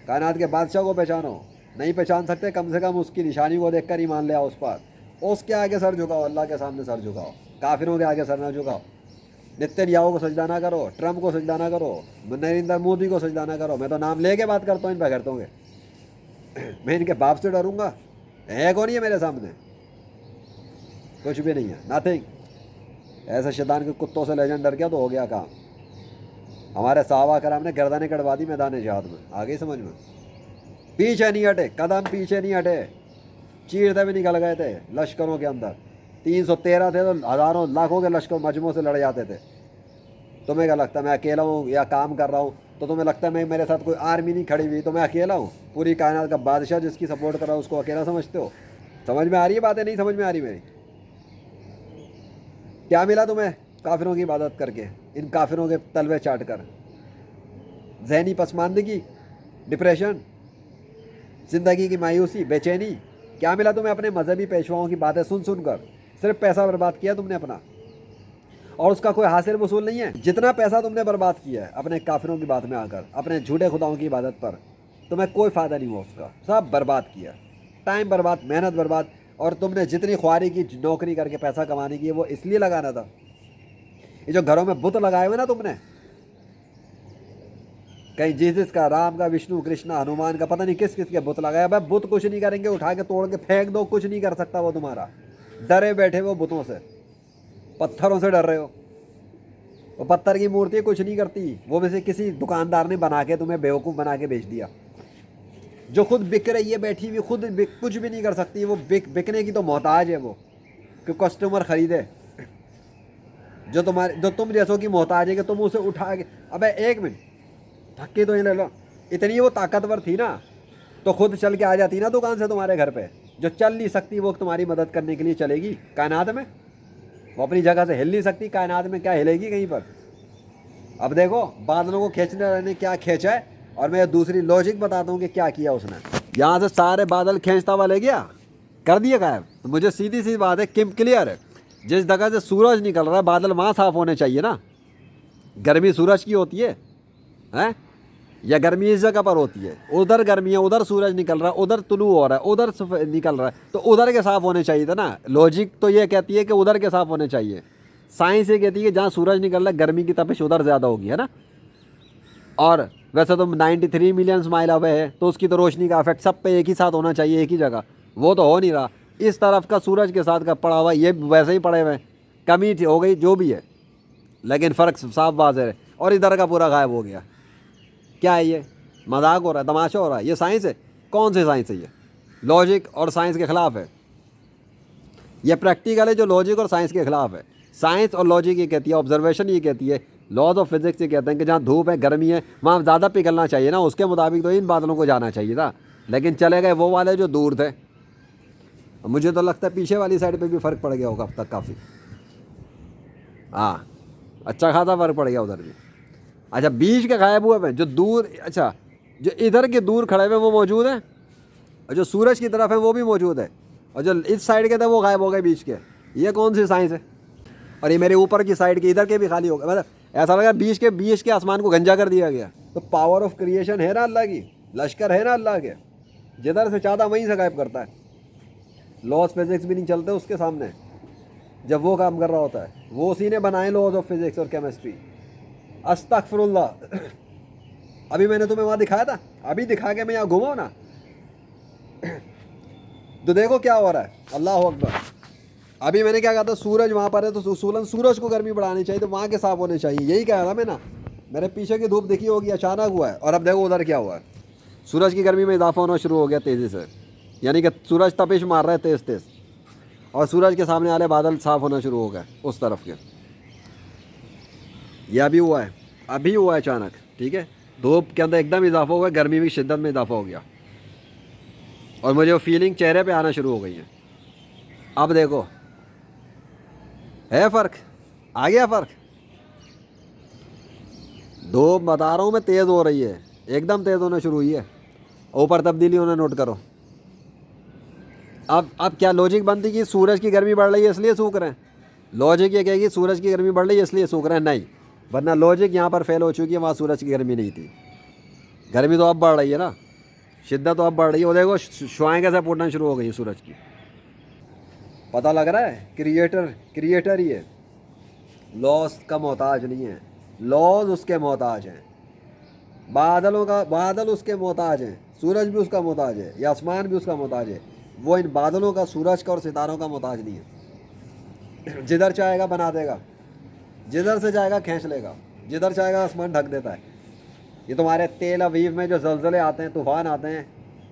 कायनात के बादशाह को पहचानो। नहीं पहचान सकते, कम से कम उसकी निशानी को देख कर ईमान ले आओ उस पर। उसके आगे सर झुकाओ, अल्लाह के सामने सर झुकाओ, काफिरों के आगे सर ना झुकाओ। नेतन्याहू को सजदा ना करो, ट्रम्प को सजदा ना करो, नरेंद्र मोदी को सजदा ना करो। मैं तो नाम लेके बात करता हूँ इन बेगैरतों के। मैं इनके बाप से डरूंगा? है कौन है मेरे सामने? कुछ भी नहीं है, नथिंग। ऐसे शैतान के कुत्तों से लेजेंड डर गया तो हो गया काम। हमारे सहाबा कराम ने गर्दनें कटवा दी मैदान जिहाद में, आ गई समझ में? पीछे नहीं हटे, कदम पीछे नहीं हटे, चीरते भी निकल गए थे लश्करों के अंदर। 313 थे तो हज़ारों लाखों के लश्कर मजमों से लड़ जाते थे। तुम्हें क्या लगता है मैं अकेला हूँ या काम कर रहा हूँ? तो तुम्हें लगता है मैं मेरे साथ कोई आर्मी नहीं खड़ी हुई तो मैं अकेला हूँ? पूरी कायनात का बादशाह जिसकी सपोर्ट कर रहा है उसको अकेला समझते हो? समझ में आ रही है बातें? नहीं समझ में आ रही मेरी? क्या मिला तुम्हें काफिरों की इबादत करके, इन काफिरों के तलवे चाट कर? जहनी पसमानदगी, डिप्रेशन, ज़िंदगी की मायूसी, बेचैनी। क्या मिला तुम्हें अपने मजहबी पेशवाओं की बातें सुन कर? सिर्फ पैसा बर्बाद किया तुमने अपना, और उसका कोई हासिल वसूल नहीं है। जितना पैसा तुमने बर्बाद किया है अपने काफिरों की बात में आकर, अपने झूठे खुदाओं की इबादत पर, तुम्हें कोई फ़ायदा नहीं हुआ उसका, सब बर्बाद किया। टाइम बर्बाद, मेहनत बर्बाद। और तुमने जितनी ख्वारी की नौकरी करके पैसा कमाने की वो इसलिए लगाना था। ये जो घरों में बुत लगाए हुए ना तुमने, कहीं जीसस का, राम का, विष्णु कृष्णा हनुमान का, पता नहीं किस किस के बुत लगाए। भाई बुत कुछ नहीं करेंगे, उठा के तोड़ के फेंक दो, कुछ नहीं कर सकता वो तुम्हारा। डरे बैठे वो बुतों से, पत्थरों से डर रहे हो। वो पत्थर की मूर्ति कुछ नहीं करती, वो वैसे किसी दुकानदार ने बना के तुम्हें बेवकूफ़ बना के बेच दिया। जो खुद बिक रही है बैठी हुई, खुद कुछ भी नहीं कर सकती, वो बिकने की तो मोहताज है वो, कि कस्टमर खरीदे। जो तुम जैसों की मोहताज है कि तुम उसे उठा के, अबे एक मिनट धक्के तो ही ले लो। इतनी वो ताकतवर थी ना तो खुद चल के आ जाती ना दुकान से तुम्हारे घर पे। जो चल नहीं सकती वो तुम्हारी मदद करने के लिए चलेगी कायनात में? वो अपनी जगह से हिल नहीं सकती, कायनात में क्या हिलेगी कहीं पर? अब देखो बादलों को खींचने वाले ने क्या खींचा है, और मैं दूसरी लॉजिक बताता हूँ कि क्या किया उसने। यहाँ से सारे बादल खींचता हुआ ले गया, कर दिया गायब। तो मुझे सीधी सी बात है, क्लियर है, जिस जगह से सूरज निकल रहा है बादल वहाँ साफ होने चाहिए ना। गर्मी सूरज की होती है हैं, या गर्मी इस जगह पर होती है? उधर गर्मी है, उधर सूरज निकल रहा है, उधर तुलू हो रहा है, उधर निकल रहा है, तो उधर के साफ होने चाहिए था ना। लॉजिक तो ये कहती है कि उधर के साफ होने चाहिए। साइंस ये कहती है कि जहाँ सूरज निकल रहा है गर्मी की तपिश उधर ज़्यादा होगी, है ना। और वैसे तो 93 मिलियन माइल अवे है, तो उसकी तो रोशनी का इफेक्ट सब पे एक ही साथ होना चाहिए, एक ही जगह। वो तो हो नहीं रहा। इस तरफ का सूरज के साथ का पड़ा हुआ, ये वैसे ही पड़े हुए, कमी हो गई जो भी है, लेकिन फ़र्क साफ वाज़ेह है। और इधर का पूरा गायब हो गया। क्या है ये? मजाक हो रहा है, तमाशा हो रहा है? ये साइंस है? कौन सी साइंस है ये? लॉजिक और साइंस के ख़िलाफ़ है। ये प्रैक्टिकल है जो लॉजिक और साइंस के ख़िलाफ़ है। साइंस और लॉजिक ये कहती है, ऑब्जर्वेशन ये कहती है, लॉज ऑफ फिजिक्स ये कहते हैं कि जहाँ धूप है, गर्मी है, वहाँ ज़्यादा पिघलना चाहिए ना। उसके मुताबिक तो इन बादलों को जाना चाहिए था, लेकिन चले गए वो वाले जो दूर थे। मुझे तो लगता है पीछे वाली साइड पे भी फ़र्क पड़ गया होगा अब तक काफ़ी। हाँ, अच्छा खासा फ़र्क पड़ गया उधर भी। अच्छा, बीच के गायब हुए हैं जो दूर, अच्छा जो इधर के दूर खड़े हुए वो मौजूद हैं, और जो सूरज की तरफ है वो भी मौजूद है, और जो इस साइड के थे वो गायब हो गए बीच के। ये कौन सी साइंस है? और ये मेरे ऊपर की साइड के, इधर के भी खाली हो गए। मतलब ऐसा लगा बीच के आसमान को गंजा कर दिया गया। तो पावर ऑफ क्रिएशन है ना अल्लाह की, लश्कर है ना अल्लाह के, जिधर से चाहता वहीं से गायब करता है। लॉज फिजिक्स भी नहीं चलते उसके सामने जब वो काम कर रहा होता है। वो उसी ने बनाए लॉज ऑफ फिजिक्स और केमिस्ट्री। अस्तगफिरुल्लाह। अभी मैंने तुम्हें वहाँ दिखाया था, अभी दिखा के मैं यहाँ घूमा ना, तो देखो क्या हो रहा है। अल्लाह अकबर। अभी मैंने क्या कहा था, सूरज वहाँ पर है तो उसूलन सूरज को गर्मी बढ़ानी चाहिए, तो वहाँ के साफ होने चाहिए, यही कहा था मैं ना। मेरे पीछे की धूप दिखी होगी, अचानक हुआ है। और अब देखो उधर क्या हुआ है, सूरज की गर्मी में इजाफा होना शुरू हो गया तेज़ी से, यानी कि सूरज तपिश मार रहा है तेज़ तेज़, और सूरज के सामने वाले बादल साफ़ होना शुरू हो गए उस तरफ के। यह अभी हुआ है, अभी हुआ है अचानक, ठीक है। धूप के अंदर एकदम इजाफा हो गया, गर्मी की शिद्दत में इजाफा हो गया, और मुझे वो फीलिंग चेहरे पे आना शुरू हो गई है। अब देखो है फ़र्क, आ गया फ़र्क। धूप बता रहा हूँ मैं तेज़ हो रही है, एकदम तेज़ होना शुरू हुई है। ऊपर तब्दीली होना नोट करो। अब क्या लॉजिक बनती कि सूरज की गर्मी बढ़ रही है इसलिए सूख रहे हैं? लॉजिक ये कहेगी सूरज की गर्मी बढ़ रही है इसलिए सूख रहे हैं? नहीं, वरना लॉजिक यहाँ पर फेल हो चुकी है। वहाँ सूरज की गर्मी नहीं थी, गर्मी तो अब बढ़ रही है ना, शिद्दत तो अब बढ़ रही है। वो देखो शुआएँ कैसे फूटना शुरू हो गई सूरज की। पता लग रहा है क्रिएटर ही है, लॉस का मोहताज नहीं है, लॉज उसके मोहताज हैं। बादल उसके मोहताज हैं, सूरज भी उसका मोहताज है, या आसमान भी उसका मोहताज है। वो इन बादलों का, सूरज का और सितारों का मोहताज नहीं है। जिधर चाहेगा बना देगा, जिधर से चाहेगा खींच लेगा, जिधर चाहेगा आसमान ढक देता है। ये तुम्हारे तेल अवीव में जो जलजले आते हैं, तूफ़ान आते हैं,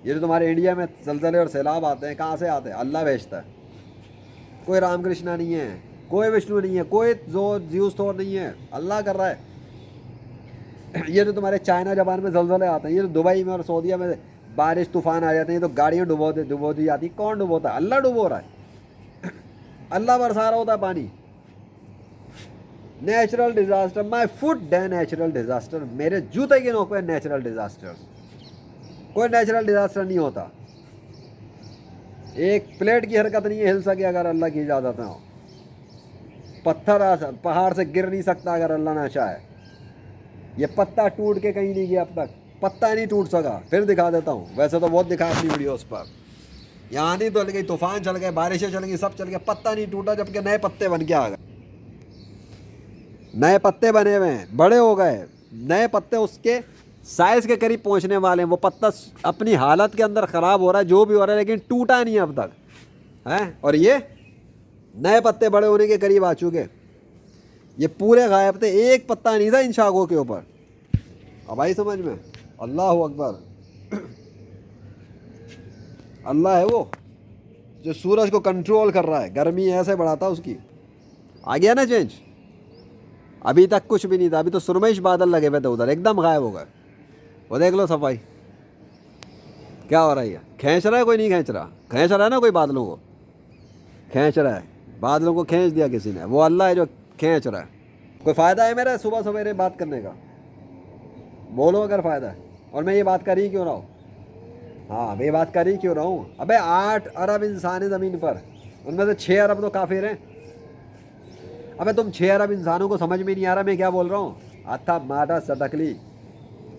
ये जो तुम्हारे इंडिया में जलजले और सैलाब आते हैं, कहाँ से आते हैं? अल्लाह भेजता है। कोई रामकृष्णा नहीं है, कोई विष्णु नहीं है, कोई ज़्यूस थोर नहीं है, अल्लाह कर रहा है। ये जो तुम्हारे चाइना जापान में जलजले आते हैं, ये जो दुबई में और सऊदीया में बारिश तूफान आ जाते हैं, तो गाड़ियाँ डुबो दी जाती। कौन डुबोता है? अल्लाह डुबो रहा है, अल्लाह बरसा रहा होता है पानी। Natural disaster, my foot day natural disaster, मेरे जूते के नोक पे नेचुरल डिजास्टर। कोई नेचुरल डिजास्टर नहीं होता, एक प्लेट की हरकत नहीं हिल सके अगर अल्लाह की इजाज़त ना हो। पत्थर पहाड़ से गिर नहीं सकता अगर अल्लाह ना चाहे। ये पत्ता टूट के कहीं नहीं गया अब तक, पत्ता नहीं टूट सका। फिर दिखा देता हूँ, वैसे तो बहुत दिखा अपनी वीडियोस पर। यहाँ नहीं तो चल गई, तूफान चल गए, बारिशें चल गई, सब चल गया, पत्ता नहीं टूटा, जबकि नए पत्ते बन के आ गए। नए पत्ते बने हुए हैं, बड़े हो गए, नए पत्ते उसके साइज़ के करीब पहुंचने वाले हैं। वो पत्ता अपनी हालत के अंदर ख़राब हो रहा है, जो भी हो रहा है, लेकिन टूटा नहीं है अब तक है। और ये नए पत्ते बड़े होने के करीब आ चुके, ये पूरे गायब थे, एक पत्ता नहीं था इन शाखों के ऊपर। अब आई समझ में? अल्लाह अकबर। अल्लाह है वो जो सूरज को कंट्रोल कर रहा है, गर्मी ऐसे बढ़ाता उसकी। आ गया ना चेंज? अभी तक कुछ भी नहीं था, अभी तो सुरमईश बादल लगे हुए थे उधर, एकदम गायब हो गए। वो देख लो सफाई क्या हो रही है। खींच रहा है कोई? नहीं खींच रहा, खींच रहा है ना कोई, बादलों को खींच रहा है, बादलों को खींच दिया किसी ने। वो अल्लाह है जो खींच रहा है। कोई फ़ायदा है मेरा सुबह सवेरे बात करने का? बोलो अगर फ़ायदा है। और मैं ये बात कर ही क्यों रहा हूँ? हाँ, मैं ये बात कर ही क्यों रहा हूँ? अबे 8 अरब इंसान है ज़मीन पर, उनमें से 6 अरब तो काफिर हैं। अबे तुम 6 अरब इंसानों को समझ में नहीं आ रहा मैं क्या बोल रहा हूँ? आता माटा सटकली,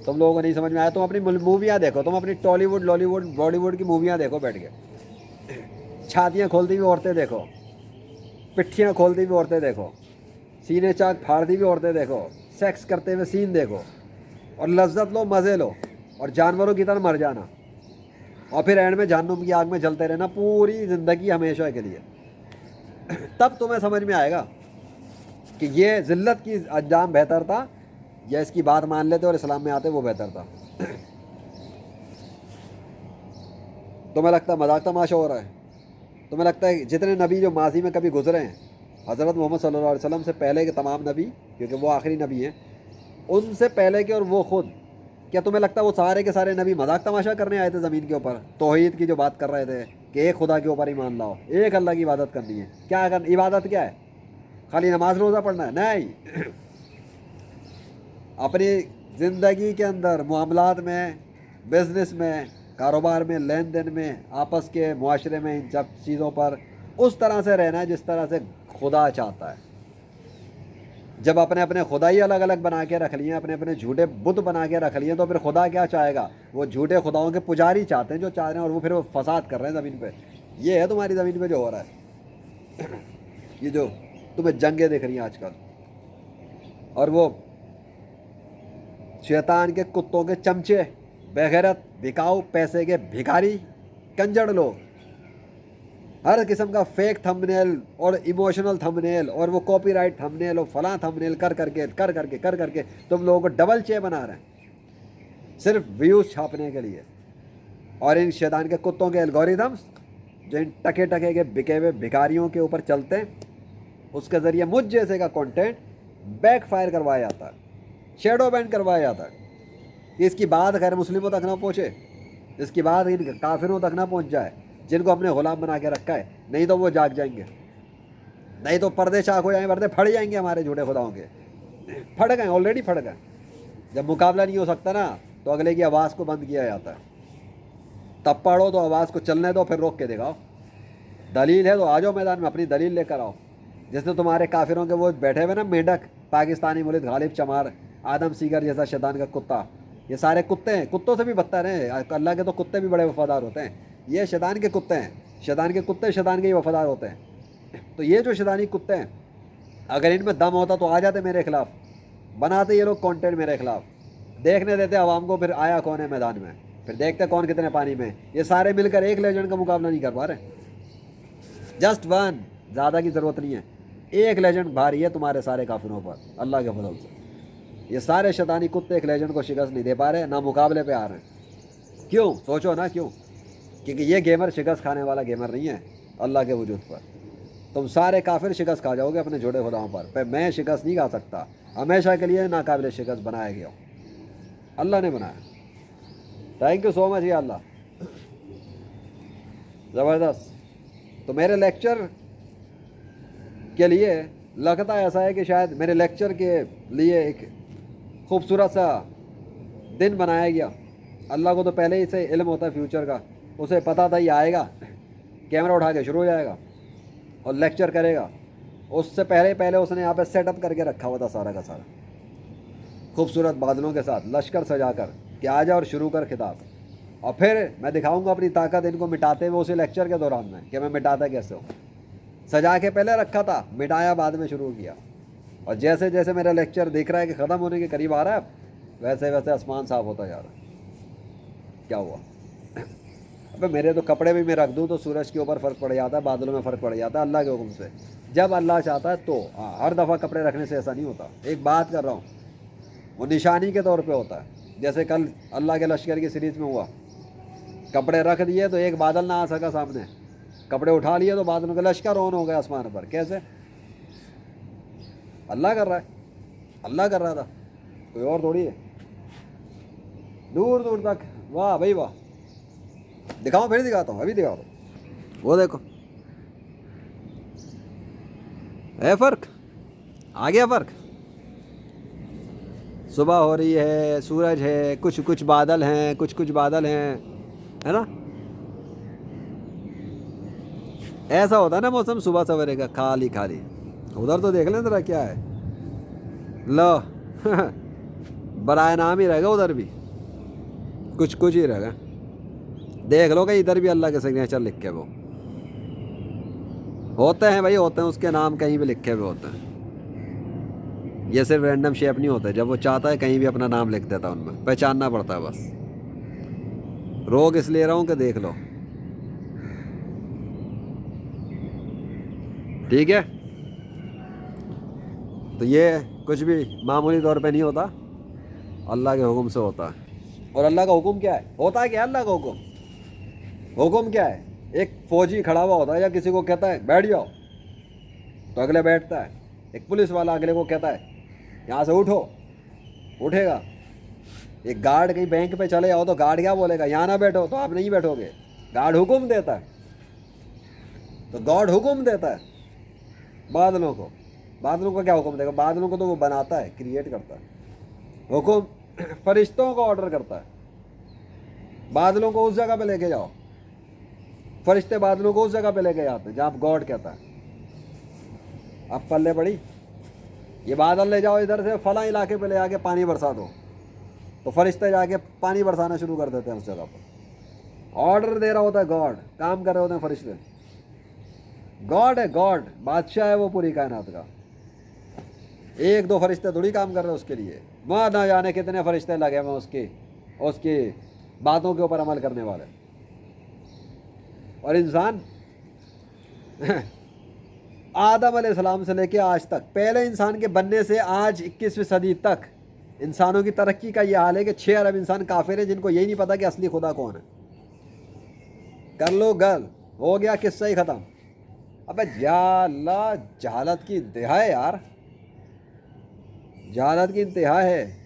तुम लोगों को नहीं समझ में आया। तुम अपनी मूवियाँ देखो, तुम अपनी टॉलीवुड, लॉलीवुड, बॉलीवुड की मूवियाँ देखो बैठ के। छातियाँ खोलती हुई औरतें देखो, पिट्ठियाँ खोलती हुई औरतें देखो, सीने चाक फाड़ती हुई औरतें देखो, सेक्स करते हुए सीन देखो, और लज्जत लो, मज़े लो, और जानवरों की तरह मर जाना, और फिर एंड में जहन्नुम की आग में जलते रहना पूरी ज़िंदगी हमेशा के लिए। तब तुम्हें समझ में आएगा कि ये ज़िल्लत की अंजाम बेहतर था, या इसकी बात मान लेते और इस्लाम में आते वो बेहतर था। तुम्हें लगता है मजाक तमाशा हो रहा है? तुम्हें लगता है जितने नबी जो माजी में कभी गुजरे हैं, हज़रत मोहम्मद सल्लल्लाहु अलैहि वसल्लम से पहले के तमाम नबी, क्योंकि वो आखिरी नबी हैं, उनसे पहले के और वो खुद, क्या तुम्हें लगता है वो सारे के सारे नबी मजाक तमाशा करने आए थे ज़मीन के ऊपर? तौहीद की जो बात कर रहे थे कि एक खुदा के ऊपर ईमान लाओ, एक अल्लाह की इबादत करनी है। क्या इबादत क्या है? खाली नमाज रोज़ा पढ़ना है? नहीं। अपनी ज़िंदगी के अंदर मामलात में, बिज़नेस में, कारोबार में, लेन देन में, आपस के मुआशरे में, इन सब चीज़ों पर उस तरह से रहना है जिस तरह से खुदा चाहता है। जब अपने अपने खुदा ही अलग अलग बना के रख लिए, अपने अपने झूठे बुत बना के रख लिए, तो फिर खुदा क्या चाहेगा? वो झूठे खुदाओं के पुजारी चाहते हैं जो चाह रहे हैं, और वो फिर वो फसाद कर रहे हैं ज़मीन पे। ये है तुम्हारी ज़मीन पे जो हो रहा है। ये जो तुम्हें जंगें दिख रही हैं आजकल, और वो शैतान के कुत्तों के चमचे, बेगैरत बिकाऊ पैसे के भिखारी कंजड़ लोग, हर किस्म का फेक थंबनेल और इमोशनल थंबनेल और वो कॉपीराइट थंबनेल और फलां थंबनेल कर करके तुम लोगों को डबल चे बना रहे हैं सिर्फ व्यूज़ छापने के लिए। और इन शैतान के कुत्तों के एल्गोरिदम्स जो इन टके टके के बिके हुए भिखारियों के ऊपर चलते हैं, उसके ज़रिए मुझ जैसे का कंटेंट बैक फायर करवाया जाता है, शेडो बैंड करवाया जाता है कि इसकी बात गैर मुस्लिमों तक ना पहुँचे, इसकी बात इन काफिरों तक ना पहुँच जाए जिनको अपने गुलाम बना के रखा है, नहीं तो वो जाग जाएंगे, नहीं तो पर्दे चाक हो जाएंगे, पर्दे फट जाएंगे हमारे झूठे खुदाओं के। फट गए, ऑलरेडी फट गए। जब मुकाबला नहीं हो सकता ना तो अगले की आवाज़ को बंद किया जाता है। तब पढ़ो तो आवाज़ को चलने दो, फिर रोक के दिखाओ। दलील है तो आ जाओ मैदान में, अपनी दलील लेकर आओ। जिसने तुम्हारे काफिरों के वो बैठे हुए ना मेंढक, पाकिस्तानी मुल्क, गालिब चमार, आदम सीगर जैसा शैतान का कुत्ता, ये सारे कुत्ते हैं, कुत्तों से भी बदतर हैं। अल्लाह के तो कुत्ते भी बड़े वफादार होते हैं, ये शैतान के कुत्ते हैं। शैतान के कुत्ते शैतान के ही वफादार होते हैं। तो ये जो शैतानी कुत्ते हैं, अगर इनमें दम होता तो आ जाते मेरे खिलाफ, बनाते ये लोग कंटेंट मेरे खिलाफ, देखने देते आवाम को फिर आया कौन है मैदान में, फिर देखते कौन कितने पानी में। ये सारे मिलकर एक लेजेंड का मुकाबला नहीं कर पा रहे, जस्ट वन, ज़्यादा की ज़रूरत नहीं है। एक लेजेंड भारी है तुम्हारे सारे काफिरों पर अल्लाह के फजल से। ये सारे शैतानी कुत्ते एक लेजेंड को शिकस्त नहीं दे पा रहे, ना मुकाबले पे आ रहे हैं। क्यों? सोचो ना क्यों? क्योंकि ये गेमर शिकस्त खाने वाला गेमर नहीं है अल्लाह के वजूद पर। तुम सारे काफिर शिकस्त खा जाओगे अपने झूठे खुदाओं पर मैं शिकस्त नहीं खा सकता, हमेशा के लिए नाकाबिल शिकस्त बनाया गया, अल्लाह ने बनाया। थैंक यू सो मच या अल्लाह, ज़बरदस्त। तो मेरे लेक्चर के लिए लगता ऐसा है कि शायद मेरे लेक्चर के लिए एक खूबसूरत सा दिन बनाया गया। अल्लाह को तो पहले ही से इल्म होता है फ्यूचर का, उसे पता था ये आएगा, कैमरा उठा के शुरू हो जाएगा और लेक्चर करेगा। उससे पहले उसने यहाँ पे सेटअप करके रखा हुआ था सारा का सारा, खूबसूरत बादलों के साथ लश्कर सजाकर कि आ जा और शुरू कर खिताब। और फिर मैं दिखाऊंगा अपनी ताकत इनको मिटाते हुए उसी लेक्चर के दौरान में कि मैं मिटाता कैसे हूँ। सजा के पहले रखा था, मिटाया बाद में शुरू किया। और जैसे जैसे मेरा लेक्चर दिख रहा है कि ख़त्म होने के करीब आ रहा है, वैसे वैसे आसमान साफ होता जा रहा है। क्या हुआ? अबे मेरे तो कपड़े भी मैं रख दूँ तो सूरज के ऊपर फ़र्क पड़ जाता है, बादलों में फ़र्क पड़ जाता है अल्लाह के हुक्म से, जब अल्लाह चाहता है तो। हाँ, हर दफ़ा कपड़े रखने से ऐसा नहीं होता। एक बात कर रहा हूँ, वो निशानी के तौर पे होता है। जैसे कल अल्लाह के लश्कर की सीरीज़ में हुआ, कपड़े रख दिए तो एक बादल ना आ सका सामने, कपड़े उठा लिए तो बादलों का लश्कर ऑन हो गया आसमान पर। कैसे? अल्लाह कर रहा है, अल्लाह कर रहा था, कोई और थोड़ी है। दूर दूर तक, वाह भाई वाह। दिखाओ, फिर दिखाता हूँ, अभी दिखा दो। वो देखो, है फ़र्क, आ गया फ़र्क। सुबह हो रही है, सूरज है, कुछ कुछ बादल हैं, कुछ कुछ बादल हैं, है ना? ऐसा होता है ना मौसम सुबह सवेरे का, खाली खाली। उधर तो देख लें जरा क्या है, लो बराए नाम ही रहेगा, उधर भी कुछ कुछ ही रहेगा। देख लो कि इधर भी अल्लाह के सिग्नेचर लिखे वो होते हैं भाई, होते हैं, उसके नाम कहीं भी लिखे हुए होते हैं। ये सिर्फ रैंडम शेप नहीं होते, जब वो चाहता है कहीं भी अपना नाम लिख देता है, उनमें पहचानना पड़ता है बस। रोक इसलिए रहा हूँ कि देख लो, ठीक है? तो ये कुछ भी मामूली तौर पे नहीं होता, अल्लाह के हुक्म से होता है। और अल्लाह का हुक्म क्या है? होता है क्या अल्लाह का हुक्म? हुक्म क्या है? एक फौजी खड़ा हुआ होता है या किसी को कहता है बैठ जाओ तो अगले बैठता है। एक पुलिस वाला अगले को कहता है यहाँ से उठो, उठेगा। एक गार्ड कहीं बैंक पे चले जाओ तो गार्ड क्या बोलेगा? यहाँ ना बैठो, तो आप नहीं बैठोगे। गार्ड हुक्म देता है, तो गॉड हुक्म देता है बादलों को। बादलों को क्या हुक्म देगा? बादलों को तो वो बनाता है, क्रिएट करता है। हुक्म फरिश्तों को ऑर्डर करता है, बादलों को उस जगह पे लेके जाओ। फरिश्ते बादलों को उस जगह पे लेके जाते हैं जहाँ गॉड कहता है। अब पल्ले पड़ी, ये बादल ले जाओ इधर से फला इलाके पे ले आके पानी बरसा दो, तो फरिश्ते जाके पानी बरसाना शुरू कर देते हैं उस जगह पर। ऑर्डर दे रहा होता है गॉड, काम कर रहे होते हैं फरिश्ते। गॉड है, गॉड बादशाह है वो पूरी कायनात का। एक दो फरिश्ते थोड़ी काम कर रहे हैं उसके लिए, वहाँ ना जाने कितने फरिश्ते लगे हुए उसकी उसकी बातों के ऊपर अमल करने वाले। और इंसान आदम अलैहिस्सलाम से लेके आज तक, पहले इंसान के बनने से आज 21वीं सदी तक इंसानों की तरक्की का ये हाल है कि 6 अरब इंसान काफिर हैं जिनको यही नहीं पता कि असली खुदा कौन है। कर लो गल, हो गया, किस्सा ही ख़त्म। अबे अल्लाह, जहालत की इंतहा है यार, जहालत की इंतहा है।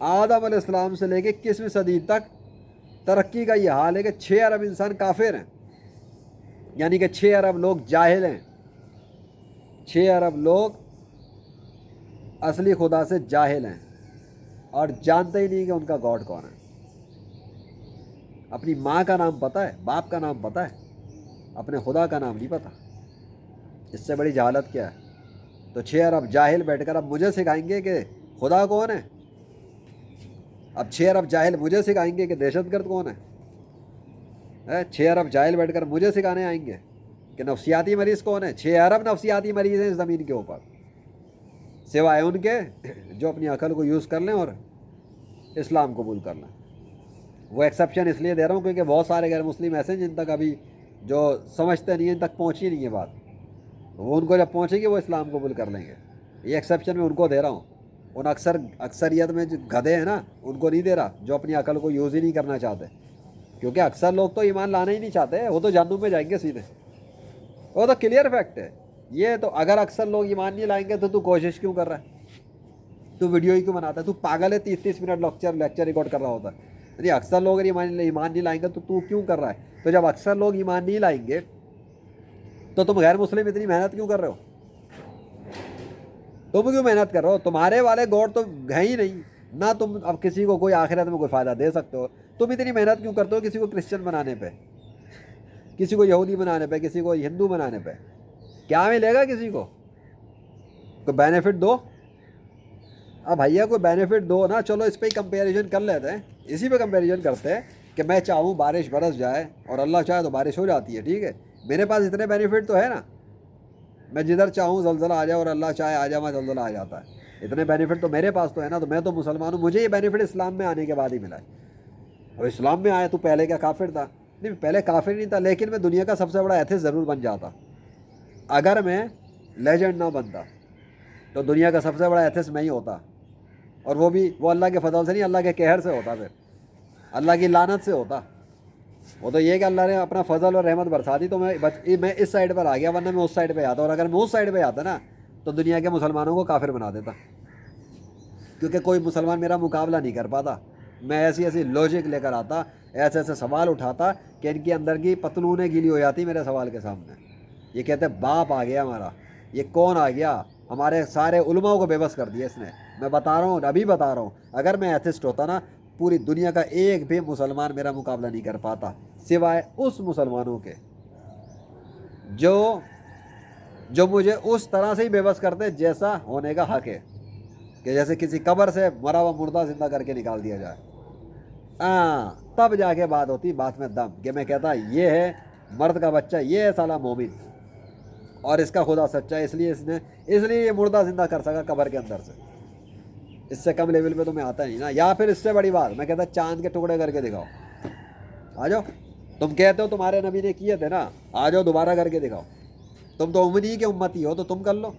आदम अलैहिस्सलाम से लेके 21वीं सदी तक तरक्की का ये हाल है कि 6 अरब इंसान काफिर हैं, यानी कि 6 अरब लोग जाहिल हैं, 6 अरब लोग असली खुदा से जाहिल हैं और जानते ही नहीं कि उनका गॉड कौन है। अपनी माँ का नाम पता है, बाप का नाम पता है, अपने खुदा का नाम नहीं पता। इससे बड़ी जहालत क्या है? तो 6 अरब जाहिल बैठकर अब मुझे सिखाएंगे कि खुदा कौन है। अब 6 अरब जाहिल मुझे सिखाएंगे कि दहशतगर्द कौन है? 6 अरब जाहिल बैठकर मुझे सिखाने आएंगे कि नफसियाती मरीज़ कौन है। 6 अरब नफसियाती मरीज़ हैं इस ज़मीन के ऊपर, सिवाय उनके जो अपनी अकल को यूज़ कर लें और इस्लाम कबूल कर लें। वो एक्सेप्शन इसलिए दे रहा हूँ क्योंकि बहुत सारे गैर मुस्लिम ऐसे हैं जिन तक अभी जो समझते नहीं हैं, इन तक पहुँची नहीं है बात। वो उनको जब पहुँचेगी वो इस्लाम कबूल कर लेंगे। ये एक्सेप्शन मैं उनको दे रहा हूँ, उन अक्सरियत में जो गधे हैं ना उनको नहीं दे रहा, जो अपनी अकल को यूज़ ही नहीं करना चाहते। क्योंकि अक्सर लोग तो ईमान लाना ही नहीं चाहते, वो तो जहन्नुम में जाएंगे सीधे, वो तो क्लियर फैक्ट है ये। तो अगर अक्सर लोग ईमान नहीं लाएंगे तो तू कोशिश क्यों कर रहा है? तू वीडियो ही क्यों बनाता है? तू पागल है? 30-30 मिनट लेक्चर रिकॉर्ड कर रहा होता है। यदि अक्सर लोग ईमान नहीं लाएंगे तो तू क्यों कर रहा है? तो जब अक्सर लोग ईमान नहीं लाएंगे तो तुम गैर मुस्लिम इतनी मेहनत क्यों कर रहे हो? तुम क्यों मेहनत कर रहे हो? तुम्हारे वाले गॉड तो है ही नहीं ना, तुम अब किसी को कोई आखिरत में कोई फ़ायदा दे सकते हो। तुम इतनी मेहनत क्यों करते हो किसी को क्रिश्चियन बनाने पे, किसी को यहूदी बनाने पे, किसी को हिंदू बनाने पे? क्या मिलेगा किसी को? कोई बेनिफिट दो। अब भैया कोई बेनिफिट दो ना। चलो इस पर ही कंपेरिजन कर लेते हैं, इसी पे कंपेरिजन करते हैं कि मैं चाहूँ बारिश बरस जाए और अल्लाह चाहे तो बारिश हो जाती है, ठीक है। मेरे पास इतने बेनिफिट तो है ना, मैं जिधर चाहूँ ज़लज़ला आ जाए और अल्लाह चाहे आ जाए मैं ज़लज़ला आ जाता है। इतने बेनिफिट तो मेरे पास तो है ना। तो मैं तो मुसलमान हूँ, मुझे ये बेनिफिट इस्लाम में आने के बाद ही मिला है। और इस्लाम में आया तो पहले क्या काफिर था? नहीं, पहले काफिर नहीं था, लेकिन मैं दुनिया का सबसे बड़ा एथिस्ट ज़रूर बन जाता अगर मैं लेजेंड ना बनता। तो दुनिया का सबसे बड़ा एथिस्ट मैं ही होता, और वो अल्लाह के फजल से नहीं, अल्लाह के कहर से होता, फिर अल्लाह की लानत से होता। वो तो ये कि अल्लाह ने अपना फजल और रहमत बरसा दी तो मैं इस साइड पर आ गया, वरना मैं उस साइड पे आता। और अगर मैं उस साइड पे आता ना तो दुनिया के मुसलमानों को काफिर बना देता, क्योंकि कोई मुसलमान मेरा मुकाबला नहीं कर पाता। मैं ऐसी ऐसी लॉजिक लेकर आता, ऐसे ऐसे सवाल उठाता कि इनके अंदर की पतलूनें गीली हो जाती मेरे सवाल के सामने। ये कहते बाप आ गया हमारा, ये कौन आ गया? हमारे सारे उलमाओं को बेबस कर दिया इसने। मैं बता रहा हूँ, अभी बता रहा हूँ, अगर मैं एथिस्ट होता ना पूरी दुनिया का एक भी मुसलमान मेरा मुकाबला नहीं कर पाता, सिवाय उस मुसलमानों के जो जो मुझे उस तरह से ही बेबस करते जैसा होने का हक है, कि जैसे किसी कब्र से मरा हुआ मुर्दा जिंदा करके निकाल दिया जाए। तब जाके बात होती, बात में दम, कि मैं कहता ये है मर्द का बच्चा, ये है साला मोमिन और इसका खुदा सच्चा है, इसलिए ये मुर्दा जिंदा कर सका कब्र के अंदर से। इससे कम लेवल पे तो मैं आता नहीं ना। या फिर इससे बड़ी बात, मैं कहता चांद के टुकड़े करके दिखाओ, आ जाओ। तुम कहते हो तुम्हारे नबी ने किए थे ना, आ जाओ दोबारा करके दिखाओ। तुम तो उम्मीद के उम्मती हो तो तुम कर लो,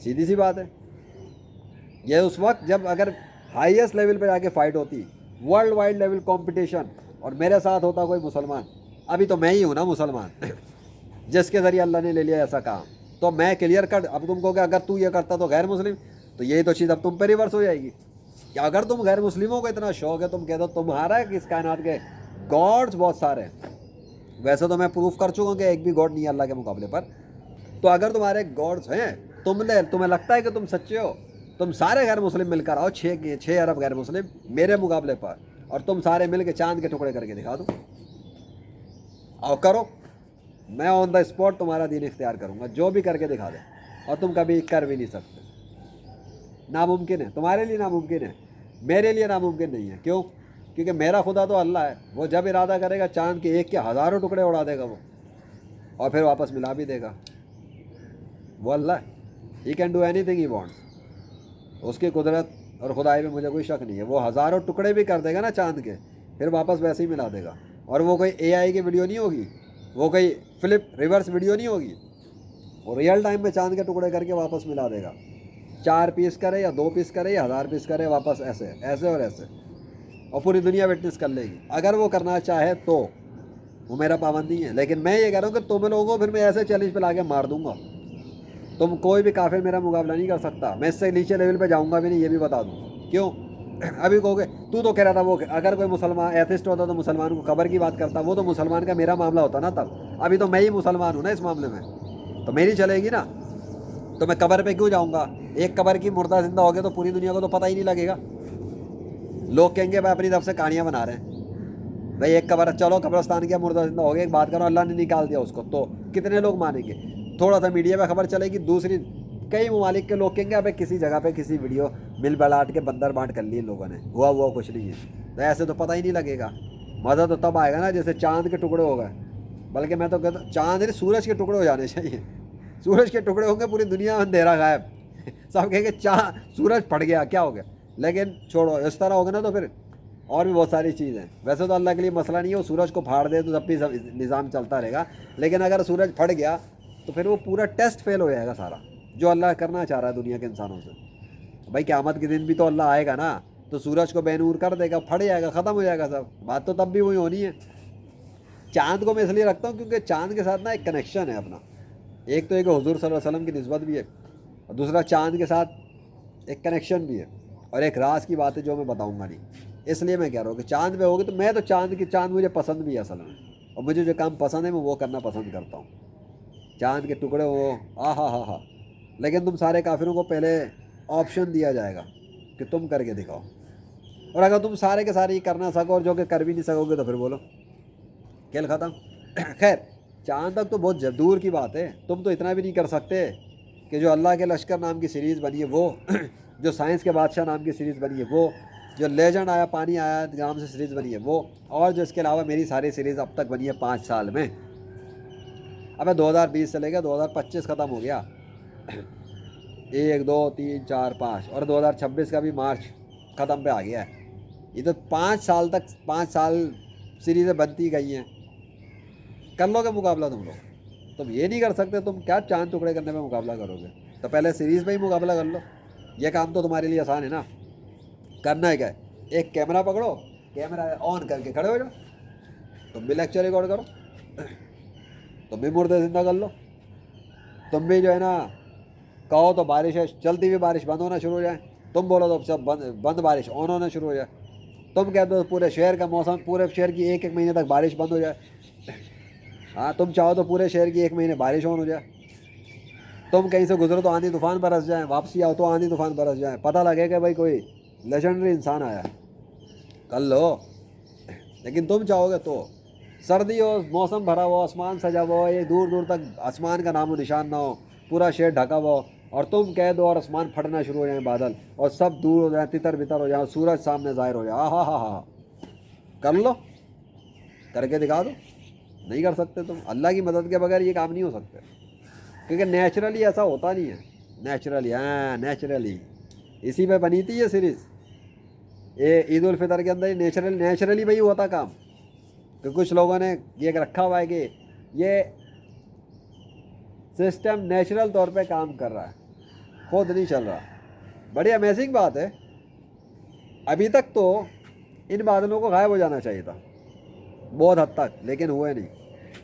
सीधी सी बात है। ये उस वक्त जब अगर हाईएस्ट लेवल पे जाके फाइट होती, वर्ल्ड वाइड लेवल कंपटीशन, और मेरे साथ होता कोई मुसलमान। अभी तो मैं ही हूँ ना मुसलमान जिसके ज़रिए अल्लाह ने ले लिया ऐसा काम। तो मैं क्लियर कट, अब तुमको कि अगर तू ये करता तो गैर मुस्लिम, तो यही तो चीज़ अब तुम पे रिवर्स हो जाएगी कि अगर तुम गैर मुस्लिमों को इतना शौक है, तुम कहते हो तुम्हारा है कि इस कायनात के गॉड्स बहुत सारे हैं। वैसे तो मैं प्रूफ कर चुका हूँ कि एक भी गॉड नहीं है अल्लाह के मुकाबले पर। तो अगर तुम्हारे गॉड्स हैं, तुम्हें लगता है कि तुम सच्चे हो, तुम सारे गैर मुस्लिम मिलकर आओ, 6 अरब गैर मुस्लिम मेरे मुकाबले पर, और तुम सारे मिल के चांद के टुकड़े करके दिखा दो। आओ करो, मैं ऑन द स्पॉट तुम्हारा दीन इख्तियार करूँगा, जो भी करके दिखा दे। और तुम कभी कर भी नहीं सकते, नामुमकिन है। तुम्हारे लिए नामुमकिन है, मेरे लिए नामुमकिन नहीं है। क्यों? کیونکہ میرا خدا تو اللہ ہے، وہ جب ارادہ کرے گا چاند کے ایک کے ہزاروں ٹکڑے اڑا دے گا وہ، اور پھر واپس ملا بھی دے گا۔ وہ اللہ ہے، he can do anything he wants, اس کی قدرت اور خدائی میں مجھے کوئی شک نہیں ہے۔ وہ ہزاروں ٹکڑے بھی کر دے گا نا چاند کے، پھر واپس ویسے ہی ملا دے گا۔ اور وہ کوئی اے آئی کی ویڈیو نہیں ہوگی، وہ کوئی فلپ ریورس ویڈیو نہیں ہوگی، وہ ریئل ٹائم میں چاند کے ٹکڑے کر کے واپس ملا دے گا۔ 4 پیس کرے یا 2 پیس کرے یا 1000 پیس کرے، واپس ایسے ایسے اور ایسے، اور پوری دنیا وٹنس کر لے گی اگر وہ کرنا چاہے تو۔ وہ میرا پابند نہیں ہے، لیکن میں یہ کہہ رہا ہوں کہ تم لوگوں کو پھر میں ایسے چیلنج پہ لا کے مار دوں گا، تم کوئی بھی کافر میرا مقابلہ نہیں کر سکتا۔ میں اس سے نیچے لیول پہ جاؤں گا بھی نہیں، یہ بھی بتا دوں۔ کیوں؟ ابھی کہو گے تو کہہ رہا تھا وہ اگر کوئی مسلمان ایتھسٹ ہوتا تو مسلمان کو قبر کی بات کرتا، وہ تو مسلمان کا میرا معاملہ ہوتا نا تب، ابھی تو میں ہی مسلمان ہوں نا اس معاملے میں، تو میری چلے گی نا، تو میں قبر پہ کیوں جاؤں گا؟ ایک قبر کی مردہ زندہ ہو گیا تو پوری دنیا کو تو پتہ ہی نہیں لگے گا، لوگ کہیں گے بھائی اپنی طرف سے کہانیاں بنا رہے ہیں۔ بھائی ایک قبر، چلو قبرستان کیا مردہ زندہ ہو گیا، ایک بات کرو اللہ نے نکال دیا اس کو، تو کتنے لوگ مانیں گے؟ تھوڑا سا میڈیا پہ خبر چلے گی، دوسری کئی ممالک کے لوگ کہیں گے ابھی کسی جگہ پہ کسی ویڈیو مل بلاٹ کے بندر بانٹ کر لی ان لوگوں نے، ہوا کچھ نہیں ہے، تو ایسے تو پتہ ہی نہیں لگے گا۔ مزہ تو تب آئے گا نا جیسے چاند کے ٹکڑے ہو گئے، بلکہ میں تو کہتا ہوں چاند نہیں سورج کے ٹکڑے ہو جانے چاہیے، سورج کے ٹکڑے ہوں گے پوری دنیا میں اندھیرا غائب، سب کہیں گے سورج پھٹ گیا کیا ہو گیا، لیکن چھوڑو اس طرح ہوگا نا تو پھر اور بھی بہت ساری چیزیں۔ ویسے تو اللہ کے لیے مسئلہ نہیں ہے، وہ سورج کو پھاڑ دے تو تب بھی نظام چلتا رہے گا، لیکن اگر سورج پھٹ گیا تو پھر وہ پورا ٹیسٹ فیل ہو جائے گا سارا جو اللہ کرنا چاہ رہا ہے دنیا کے انسانوں سے۔ بھائی قیامت کے دن بھی تو اللہ آئے گا نا، تو سورج کو بے نور کر دے گا، پھٹ جائے گا، ختم ہو جائے گا سب، بات تو تب بھی وہی ہونی ہے۔ چاند کو میں اس لیے رکھتا ہوں کیونکہ چاند کے ساتھ نا ایک کنیکشن ہے اپنا، ایک تو ایک حضور صلی اللہ علیہ وسلم کی نسبت بھی ہے، اور دوسرا چاند کے ساتھ ایک کنیکشن بھی ہے، اور ایک راز کی بات ہے جو میں بتاؤں گا نہیں، اس لیے میں کہہ رہا ہوں کہ چاند پہ ہوگی تو میں تو چاند مجھے پسند بھی ہے اصل میں، اور مجھے جو کام پسند ہے میں وہ کرنا پسند کرتا ہوں۔ چاند کے ٹکڑے ہو ہاں، لیکن تم سارے کافروں کو پہلے آپشن دیا جائے گا کہ تم کر کے دکھاؤ، اور اگر تم سارے کے سارے ہی کرنا سکو اور جو کہ کر بھی نہیں سکو گے تو پھر بولو کھیل ختم۔ خیر چاند تک تو بہت دور کی بات ہے، تم تو اتنا بھی نہیں کر سکتے کہ جو اللہ کے لشکر نام کی سیریز بنی ہے وہ، جو سائنس کے بادشاہ نام کی سیریز بنی ہے وہ، جو لیجنڈ آیا پانی آیا نام سے سیریز بنی ہے وہ، اور جو اس کے علاوہ میری ساری سیریز اب تک بنی ہے 5 سال میں۔ ابے 2020 سے لے کے 2025 ختم ہو گیا، 1 2 3 4 5، اور 2026 کا بھی مارچ ختم پہ آ گیا ہے، یہ تو 5 سال تک 5 سال سیریزیں بنتی گئی ہیں۔ کر لو گے مقابلہ تم لوگ؟ تم یہ نہیں کر سکتے، تم کیا چاند ٹکڑے کرنے میں مقابلہ کرو گے؟ تو پہلے سیریز میں ہی مقابلہ کر لو، یہ کام تو تمہارے لیے آسان ہے نا۔ کرنا ہے کیا ہے؟ ایک کیمرہ پکڑو، کیمرہ آن کر کے کھڑے ہو جاؤ، تم بھی لیکچر ریکارڈ کرو، تم بھی مردے زندہ کر لو، تم بھی جو ہے نا کہو تو بارش ہے چلتی ہوئی بارش بند ہونا شروع ہو جائے، تم بولو تو سب بند بارش آن ہونا شروع ہو جائے، تم کہتے ہو پورے شہر کا موسم، پورے شہر کی 1 مہینے تک بارش بند ہو جائے، ہاں تم چاہو تو پورے شہر کی 1 مہینے بارش آن ہو جائے، تم کہیں سے گزرو تو آندھی طوفان برس جائیں، واپسی آؤ تو آندھی طوفان برس جائیں، پتہ لگے کہ بھائی کوئی لیجنڈری انسان آیا، کر لو۔ لیکن تم چاہو گے تو سردی ہو، موسم بھرا ہوا، آسمان سجا ہوا ہو، یہ دور دور تک آسمان کا نام و نشان نہ ہو، پورا شہر ڈھکا ہوا ہو، اور تم کہہ دو اور آسمان پھٹنا شروع ہو جائیں بادل، اور سب دور ہو جائیں، تتر بتر ہو جائیں، سورج سامنے ظاہر ہو جائے، ہاں کر لو، کر کے دکھا دو۔ نہیں کر سکتے تم، اللہ کی مدد کے بغیر یہ کام نہیں ہو سکتے، کیونکہ نیچرلی ایسا ہوتا نہیں ہے، نیچرلی اسی پہ بنی تھی یہ سیریز، یہ عید الفطر کے اندر نیچرلی بھائی ہوا تھا کام، کہ کچھ لوگوں نے یہ رکھا ہوا ہے کہ یہ سسٹم نیچرل طور پہ کام کر رہا ہے، خود نہیں چل رہا۔ بڑی امیزنگ بات ہے، ابھی تک تو ان بادلوں کو غائب ہو جانا چاہیے تھا بہت حد تک، لیکن ہوئے نہیں،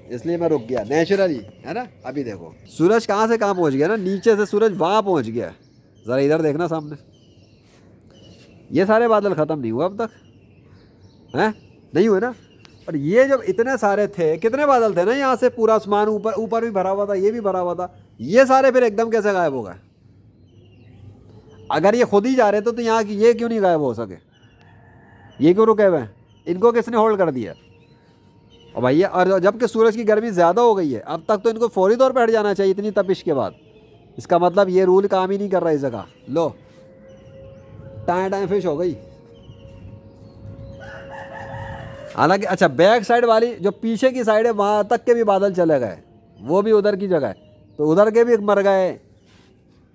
اس لیے میں رک گیا نیچرلی، ہے نا۔ ابھی دیکھو سورج کہاں سے کہاں پہنچ گیا نا، نیچے سے سورج وہاں پہنچ گیا، ذرا ادھر دیکھنا سامنے، یہ سارے بادل ختم نہیں ہوئے اب تک، ہیں نہیں ہوئے نا۔ اور یہ جب اتنے سارے تھے، کتنے بادل تھے نا یہاں سے، پورا آسمان اوپر بھی بھرا ہوا تھا، یہ بھی بھرا ہوا تھا، یہ سارے پھر ایک دم کیسے غائب ہو گئے؟ اگر یہ خود ہی جا رہے تھے تو یہاں کی یہ کیوں نہیں غائب ہو سکے؟ یہ کیوں رکے ہوئے ہیں؟ ان کو کس نے ہولڈ کر دیا؟ اور بھیا، اور جب کہ سورج کی گرمی زیادہ ہو گئی ہے اب تک، تو ان کو فوری طور پہ ہٹ جانا چاہیے اتنی تپش کے بعد، اس کا مطلب یہ رول کام ہی نہیں کر رہا اس جگہ، لو ٹائم فش ہو گئی، حالانکہ اچھا بیک سائڈ والی جو پیچھے کی سائڈ ہے وہاں تک کے بھی بادل چلے گئے, وہ بھی ادھر کی جگہ ہے, تو ادھر کے بھی مر گئے.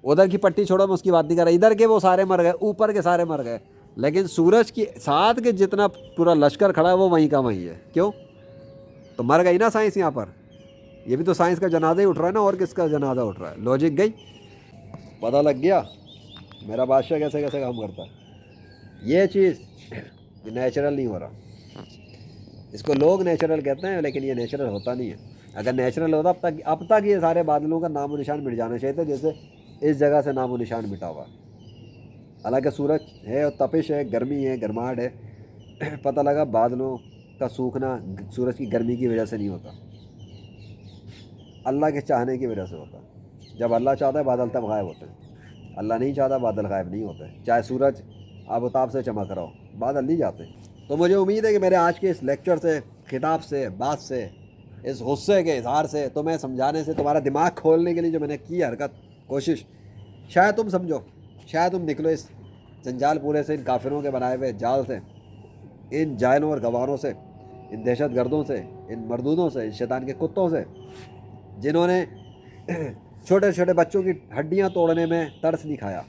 ادھر کی پٹی چھوڑو, میں اس کی بات نہیں کر رہا, ادھر کے وہ سارے مر گئے, اوپر کے سارے مر گئے. لیکن سورج کی ساتھ کے جتنا پورا لشکر کھڑا ہے وہ وہیں کا وہیں ہے. کیوں؟ تو مر گئی نا سائنس یہاں پر. یہ بھی تو سائنس کا جنازہ ہی اٹھ رہا ہے نا, اور کس کا جنازہ اٹھ رہا ہے؟ لوجک گئی. پتہ لگ گیا میرا بادشاہ کیسے کیسے کام کرتا ہے. یہ چیز یہ نیچرل نہیں ہو رہا. اس کو لوگ نیچرل کہتے ہیں, لیکن یہ نیچرل ہوتا نہیں ہے. اگر نیچرل ہوتا اب تک یہ سارے بادلوں کا نام و نشان مٹ جانا چاہیے تھا, جیسے اس جگہ سے نام و نشان مٹا ہوا. حالانکہ سورج ہے اور تپش ہے, گرمی ہے, گرماہٹ ہے. پتہ لگا بادلوں کا سوکھنا سورج کی گرمی کی وجہ سے نہیں ہوتا, اللہ کے چاہنے کی وجہ سے ہوتا. جب اللہ چاہتا ہے بادل تب غائب ہوتے ہیں, اللہ نہیں چاہتا بادل غائب نہیں ہوتے. چاہے سورج آفتاب سے چمک رہا ہو, بادل نہیں جاتے. تو مجھے امید ہے کہ میرے آج کے اس لیکچر سے, خطاب سے, بات سے, اس غصے کے اظہار سے, تمہیں سمجھانے سے, تمہارا دماغ کھولنے کے لیے جو میں نے کی حرکت, کوشش, شاید تم سمجھو, شاید تم نکلو اس جنجال پورے سے, ان کافروں کے بنائے ہوئے جال سے, ان جائلوں اور گواروں سے, ان دہشت گردوں سے, ان مردودوں سے, ان شیطان کے کتوں سے, جنہوں نے چھوٹے چھوٹے بچوں کی ہڈیاں توڑنے میں ترس نہیں کھایا,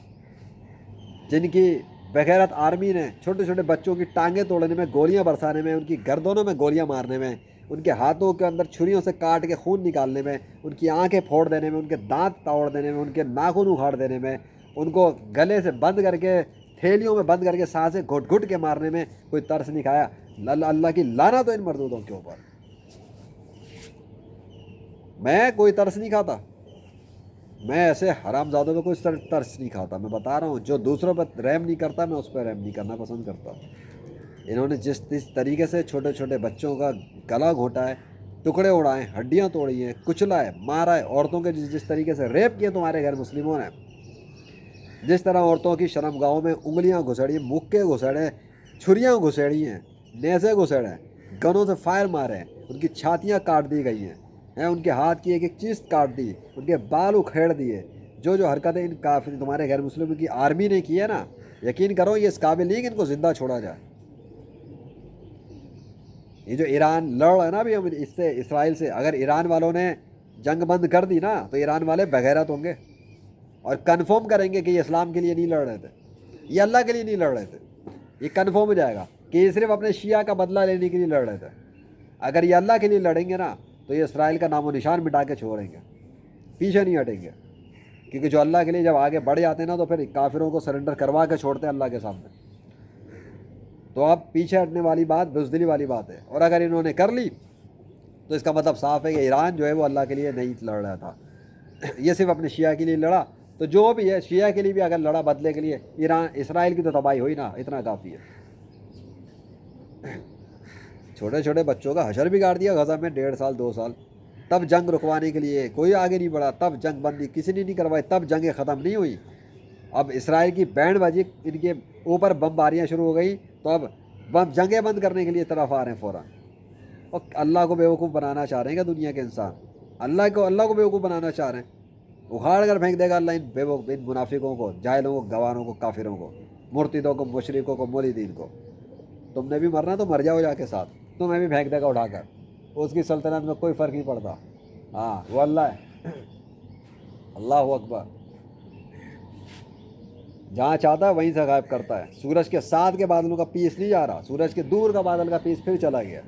جن کی بغیرت آرمی نے چھوٹے چھوٹے بچوں کی ٹانگیں توڑنے میں, گولیاں برسانے میں, ان کی گردنوں میں گولیاں مارنے میں, ان کے ہاتھوں کے اندر چھریوں سے کاٹ کے خون نکالنے میں, ان کی آنکھیں پھوڑ دینے میں, ان کے دانت توڑ دینے میں, ان کے ناخن اکھاڑ دینے میں, ان کو گلے سے بند کر کے, تھیلیوں میں بند کر کے, سانسیں گھٹ گھٹ کے مارنے میں کوئی ترس نہیں کھایا. اللہ کی لعنت ہو ان مردودوں کے اوپر. میں کوئی ترس نہیں کھاتا, میں ایسے حرام زادوں پہ کوئی ترس نہیں کھاتا. میں بتا رہا ہوں, جو دوسروں پہ رحم نہیں کرتا میں اس پہ رحم نہیں کرنا پسند کرتا. انہوں نے جس طریقے سے چھوٹے چھوٹے بچوں کا گلا گھونٹا ہے, ٹکڑے اڑائے, ہڈیاں توڑی ہیں, کچلا ہے, مارا ہے, عورتوں کے جس طریقے سے ریپ کیے تمہارے غیر مسلموں نے, جس طرح عورتوں کی شرم گاہوں میں انگلیاں گھسڑی, مکے گھسڑے, چھریاں گھسیڑی ہیں, نیزے گھسڑے ہیں, گنوں سے فائر مارے ہیں, ان کی چھاتیاں کاٹ دی گئی ہیں, ان کے ہاتھ کی ایک ایک چیز کاٹ دی, ان کے بال اکھیڑ دیے. جو حرکتیں ان کافر تمہارے غیر مسلموں کی آرمی نے کی ہے نا, یقین کرو یہ اس قابل نہیں کہ ان کو زندہ چھوڑا جائے. یہ جو ایران لڑ رہا ہے نا ابھی اس سے, اسرائیل سے, اگر ایران والوں نے جنگ بند کر دی نا تو ایران والے بغیرت ہوں گے اور کنفرم کریں گے کہ یہ اسلام کے لیے نہیں لڑ رہے تھے, یہ اللہ کے لیے نہیں لڑ رہے تھے. یہ کنفرم ہو جائے گا کہ یہ صرف اپنے شیعہ کا بدلہ لینے کے لیے لڑ رہے تھے. اگر یہ اللہ کے لیے لڑیں گے نا تو یہ اسرائیل کا نام و نشان مٹا کے چھوڑیں گے, پیچھے نہیں ہٹیں گے. کیونکہ جو اللہ کے لیے جب آگے بڑھ جاتے ہیں نا تو پھر کافروں کو سرنڈر کروا کے چھوڑتے ہیں اللہ کے سامنے. تو اب پیچھے ہٹنے والی بات بزدلی والی بات ہے. اور اگر انہوں نے کر لی تو اس کا مطلب صاف ہے کہ ایران جو ہے وہ اللہ کے لیے نہیں لڑ رہا تھا, یہ صرف اپنے شیعہ کے لیے لڑا. تو جو بھی ہے شیعہ کے لیے بھی اگر لڑا بدلے کے لیے, اسرائیل کی تو تباہی ہوئی نا, اتنا کافی ہے. چھوٹے چھوٹے بچوں کا حشر بگاڑ دیا غزہ میں 1.5 سال 2 سال, تب جنگ رکوانے کے لیے کوئی آگے نہیں بڑھا, تب جنگ بندی کسی نے نہیں کروائی, تب جنگیں ختم نہیں ہوئی. اب اسرائیل کی بینڈ بازی, ان کے اوپر بمباریاں شروع ہو گئی, تو اب جنگیں بند کرنے کے لیے طرف آ رہے ہیں فوراً. اور اللہ کو بیوقوف بنانا چاہ رہے ہیں کہ دنیا کے انسان اللہ کو بیوقوف بنانا چاہ رہے ہیں. اکھاڑ کر پھینک دے گا اللہ ان منافقوں کو, جاہلوں کو, گواروں کو, کافروں کو, مرتدوں کو, مشرکوں کو, مولدین کو. تم نے بھی مرنا تو مر جاؤ جا کے ساتھ, تمہیں بھی پھینک دے گا اٹھا کر. اس کی سلطنت میں کوئی فرق نہیں پڑتا. ہاں وہ اللہ ہے. اللہ اکبر. جہاں چاہتا ہے وہیں سے غائب کرتا ہے. سورج کے ساتھ کے بادلوں کا پیس نہیں جا رہا, سورج کے دور کا بادل کا پیس پھر چلا گیا.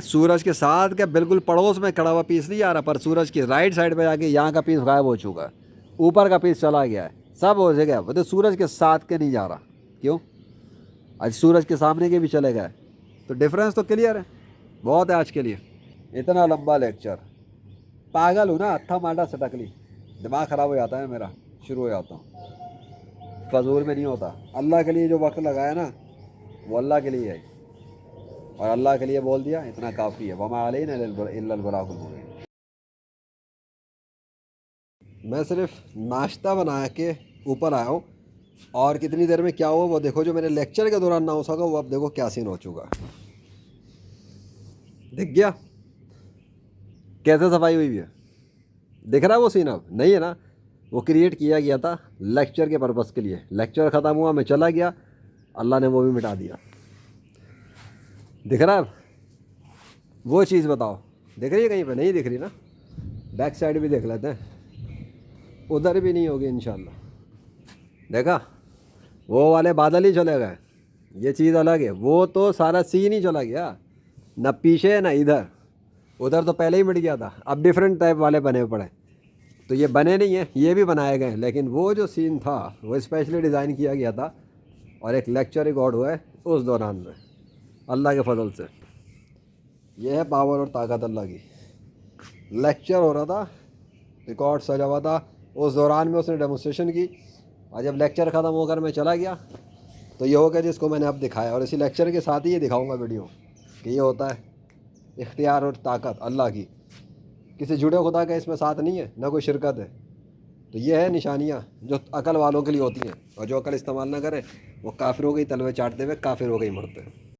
سورج کے ساتھ کے بالکل پڑوس میں کھڑا ہوا پیس نہیں جا رہا, پر سورج کی رائٹ سائڈ پہ جا کے یہاں کا پیس غائب ہو چکا ہے, اوپر کا پیس چلا گیا ہے, سب ہو جائے گا. تو سورج کے ساتھ کے نہیں جا رہا. کیوں؟ آج سورج کے سامنے کے بھی چلے گئے. تو ڈفرینس تو کلیئر ہے, بہت ہے آج کے لیے. اتنا لمبا لیکچر, پاگل ہوں نا, ہتھا مانڈا سٹکلی, دماغ خراب ہو جاتا ہے میرا, شروع ہو جاتا ہوں, فضول میں نہیں ہوتا. اللہ کے لیے جو وقت لگایا نا وہ اللہ کے لیے ہے, اور اللہ کے لیے بول دیا اتنا کافی ہے. وما علینا الا البلاغ المبین. میں صرف ناشتہ بنا کے اوپر آیا ہوں, اور کتنی دیر میں کیا ہوا وہ دیکھو. جو میرے لیکچر کے دوران نہ ہو سکا وہ اب دیکھو کیا سین ہو چکا. دکھ گیا کیسے صفائی ہوئی ہے؟ دکھ رہا ہے وہ سین؟ اب نہیں ہے نا, وہ کریٹ کیا گیا تھا لیکچر کے پرپس کے لیے. لیکچر ختم ہوا, میں چلا گیا, اللہ نے وہ بھی مٹا دیا. दिख रहा है वो चीज़ बताओ, दिख रही है कहीं पे? नहीं दिख रही ना। बैक साइड भी देख लेते हैं, उधर भी नहीं होगी इंशाल्लाह। देखा, वो वाले बादल ही चले गए, ये चीज़ अलग है। वो तो सारा सीन ही चला गया, न पीछे न इधर, उधर तो पहले ही मिट गया था। अब डिफरेंट टाइप वाले बने पड़े, तो ये बने नहीं हैं, ये भी बनाए गए हैं। लेकिन वो जो सीन था वो स्पेशली डिज़ाइन किया गया था और एक लेक्चर रिकॉर्ड हुआ है उस दौरान में, अल्लाह के फजल से। ये है पावर और ताकत अल्लाह की। लेक्चर हो रहा था, रिकॉर्ड सजा हुआ था, उस दौरान में उसने डेमोस्ट्रेशन की। और जब लेक्चर ख़त्म होकर मैं चला गया तो ये हो गया जिसको मैंने अब दिखाया। और इसी लेक्चर के साथ ही ये दिखाऊंगा वीडियो कि ये होता है इख्तियार और ताकत अल्लाह की। किसी जुड़े खुदा का इसमें साथ नहीं है, ना कोई शिरकत है। तो ये है निशानियाँ जो अकल वालों के लिए होती हैं, और जो अकल इस्तेमाल ना करे वो काफिरों के ही तलवे चाटते हुए काफिरों के ही मरते हैं।